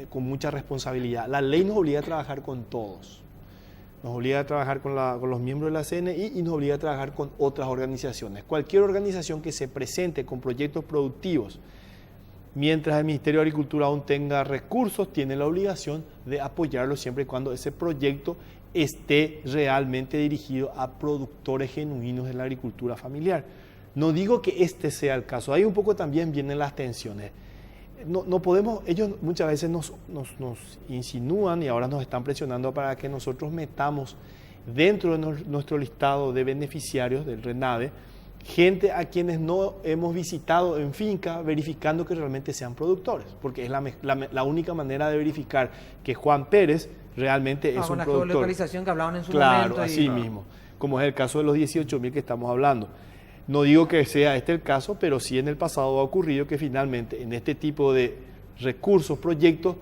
con mucha responsabilidad. La ley nos obliga a trabajar con todos. Nos obliga a trabajar con los miembros de la CNI y nos obliga a trabajar con otras organizaciones. Cualquier organización que se presente con proyectos productivos, mientras el Ministerio de Agricultura aún tenga recursos, tiene la obligación de apoyarlo siempre y cuando ese proyecto esté realmente dirigido a productores genuinos de la agricultura familiar. No digo que este sea el caso, ahí un poco también vienen las tensiones. No podemos, ellos muchas veces nos insinúan y ahora nos están presionando para que nosotros metamos dentro de nuestro listado de beneficiarios del RENAVE gente a quienes no hemos visitado en finca, verificando que realmente sean productores, porque es la única manera de verificar que Juan Pérez realmente es un con la productor. geolocalización que hablaban en su Claro, momento. así mismo, como es el caso de los 18.000 que estamos hablando. No digo que sea este el caso, pero sí en el pasado ha ocurrido que finalmente en este tipo de recursos, proyectos,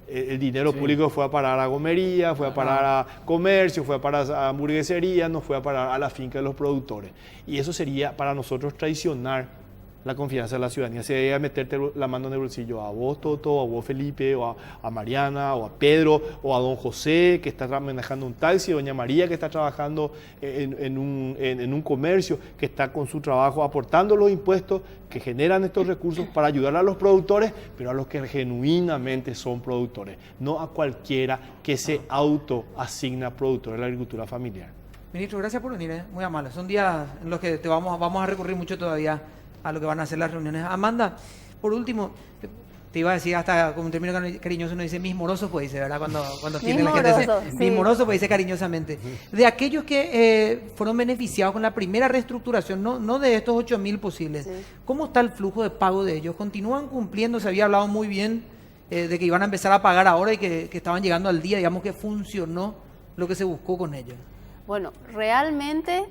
el dinero público fue a parar a gomería, fue a parar a comercio, fue a parar a hamburguesería, no fue a parar a la finca de los productores. Y eso sería para nosotros traicionar la confianza de la ciudadanía. Sería meterte la mano en el bolsillo a vos, Toto, a vos, Felipe, o a Mariana, o a Pedro, o a don José, que está manejando un taxi, doña María, que está trabajando en un comercio, que está con su trabajo aportando los impuestos que generan estos recursos para ayudar a los productores, pero a los que genuinamente son productores, no a cualquiera que se autoasigna productor de la agricultura familiar. Ministro, gracias por venir, muy amable. Son días en los que vamos a recurrir mucho todavía a lo que van a hacer las reuniones. Amanda, por último, te iba a decir, hasta como un término cariñoso, uno dice mis morosos, pues dice, ¿verdad? Cuando tiene la gente dice, mis morosos, pues dice cariñosamente. De aquellos que fueron beneficiados con la primera reestructuración, no de estos 8.000 posibles, ¿cómo está el flujo de pago de ellos? ¿Continúan cumpliendo? Se había hablado muy bien de que iban a empezar a pagar ahora y que estaban llegando al día, digamos que funcionó lo que se buscó con ellos. Bueno, realmente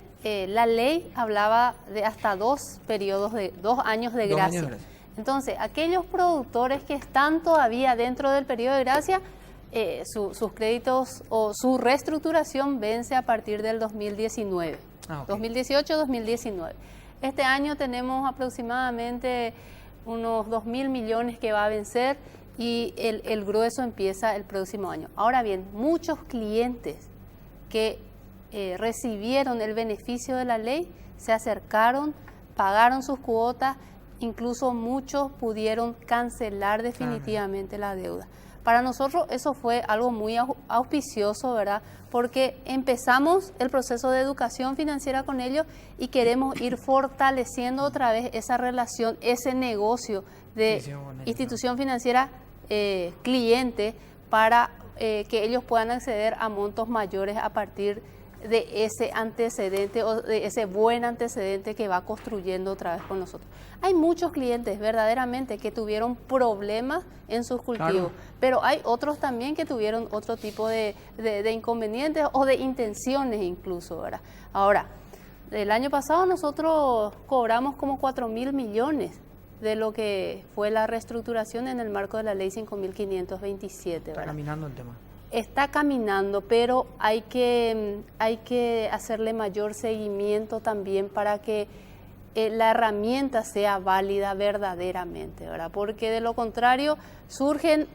la ley hablaba de hasta 2 periodos de 2 años de gracia. Entonces, aquellos productores que están todavía dentro del periodo de gracia, sus créditos o su reestructuración vence a partir del 2019. 2018-2019. Este año tenemos aproximadamente unos 2.000 millones que va a vencer y el grueso empieza el próximo año. Ahora bien, muchos clientes que recibieron el beneficio de la ley, se acercaron, pagaron sus cuotas, incluso muchos pudieron cancelar definitivamente la deuda. Para nosotros eso fue algo muy auspicioso, ¿verdad? Porque empezamos el proceso de educación financiera con ellos y queremos ir fortaleciendo otra vez esa relación, ese negocio de institución financiera cliente para que ellos puedan acceder a montos mayores a partir de ese antecedente o de ese buen antecedente que va construyendo otra vez con nosotros. Hay muchos clientes verdaderamente que tuvieron problemas en sus cultivos, pero hay otros también que tuvieron otro tipo de inconvenientes o de intenciones incluso, ¿verdad? Ahora, el año pasado nosotros cobramos como 4.000 millones de lo que fue la reestructuración en el marco de la ley 5.527. Está caminando el tema. Está caminando, pero hay que hacerle mayor seguimiento también para que la herramienta sea válida verdaderamente, ¿verdad? Porque de lo contrario surgen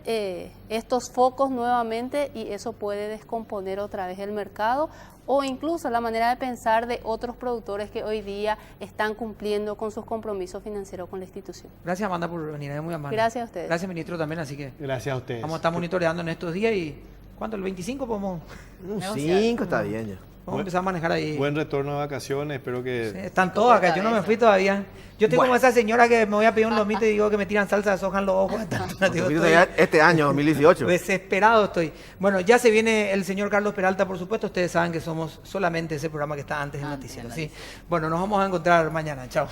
estos focos nuevamente y eso puede descomponer otra vez el mercado o incluso la manera de pensar de otros productores que hoy día están cumpliendo con sus compromisos financieros con la institución. Gracias, Amanda, por venir, es muy amable. Gracias a ustedes. Gracias, ministro, también, así que gracias a ustedes. Vamos a estar monitoreando en estos días y ¿cuánto? ¿El 25 podemos? Un 5 está bien ya. Vamos a empezar a manejar ahí. Buen retorno de vacaciones, espero que... Sí, están todas acá, yo no me fui todavía. Yo estoy como esa señora que me voy a pedir un lomito y digo que me tiran salsa de soja en los ojos. Este año, 2018. Desesperado estoy. Bueno, ya se viene el señor Carlos Peralta, por supuesto. Ustedes saben que somos solamente ese programa que está antes del noticiero, ¿sí? Bueno, nos vamos a encontrar mañana. Chao.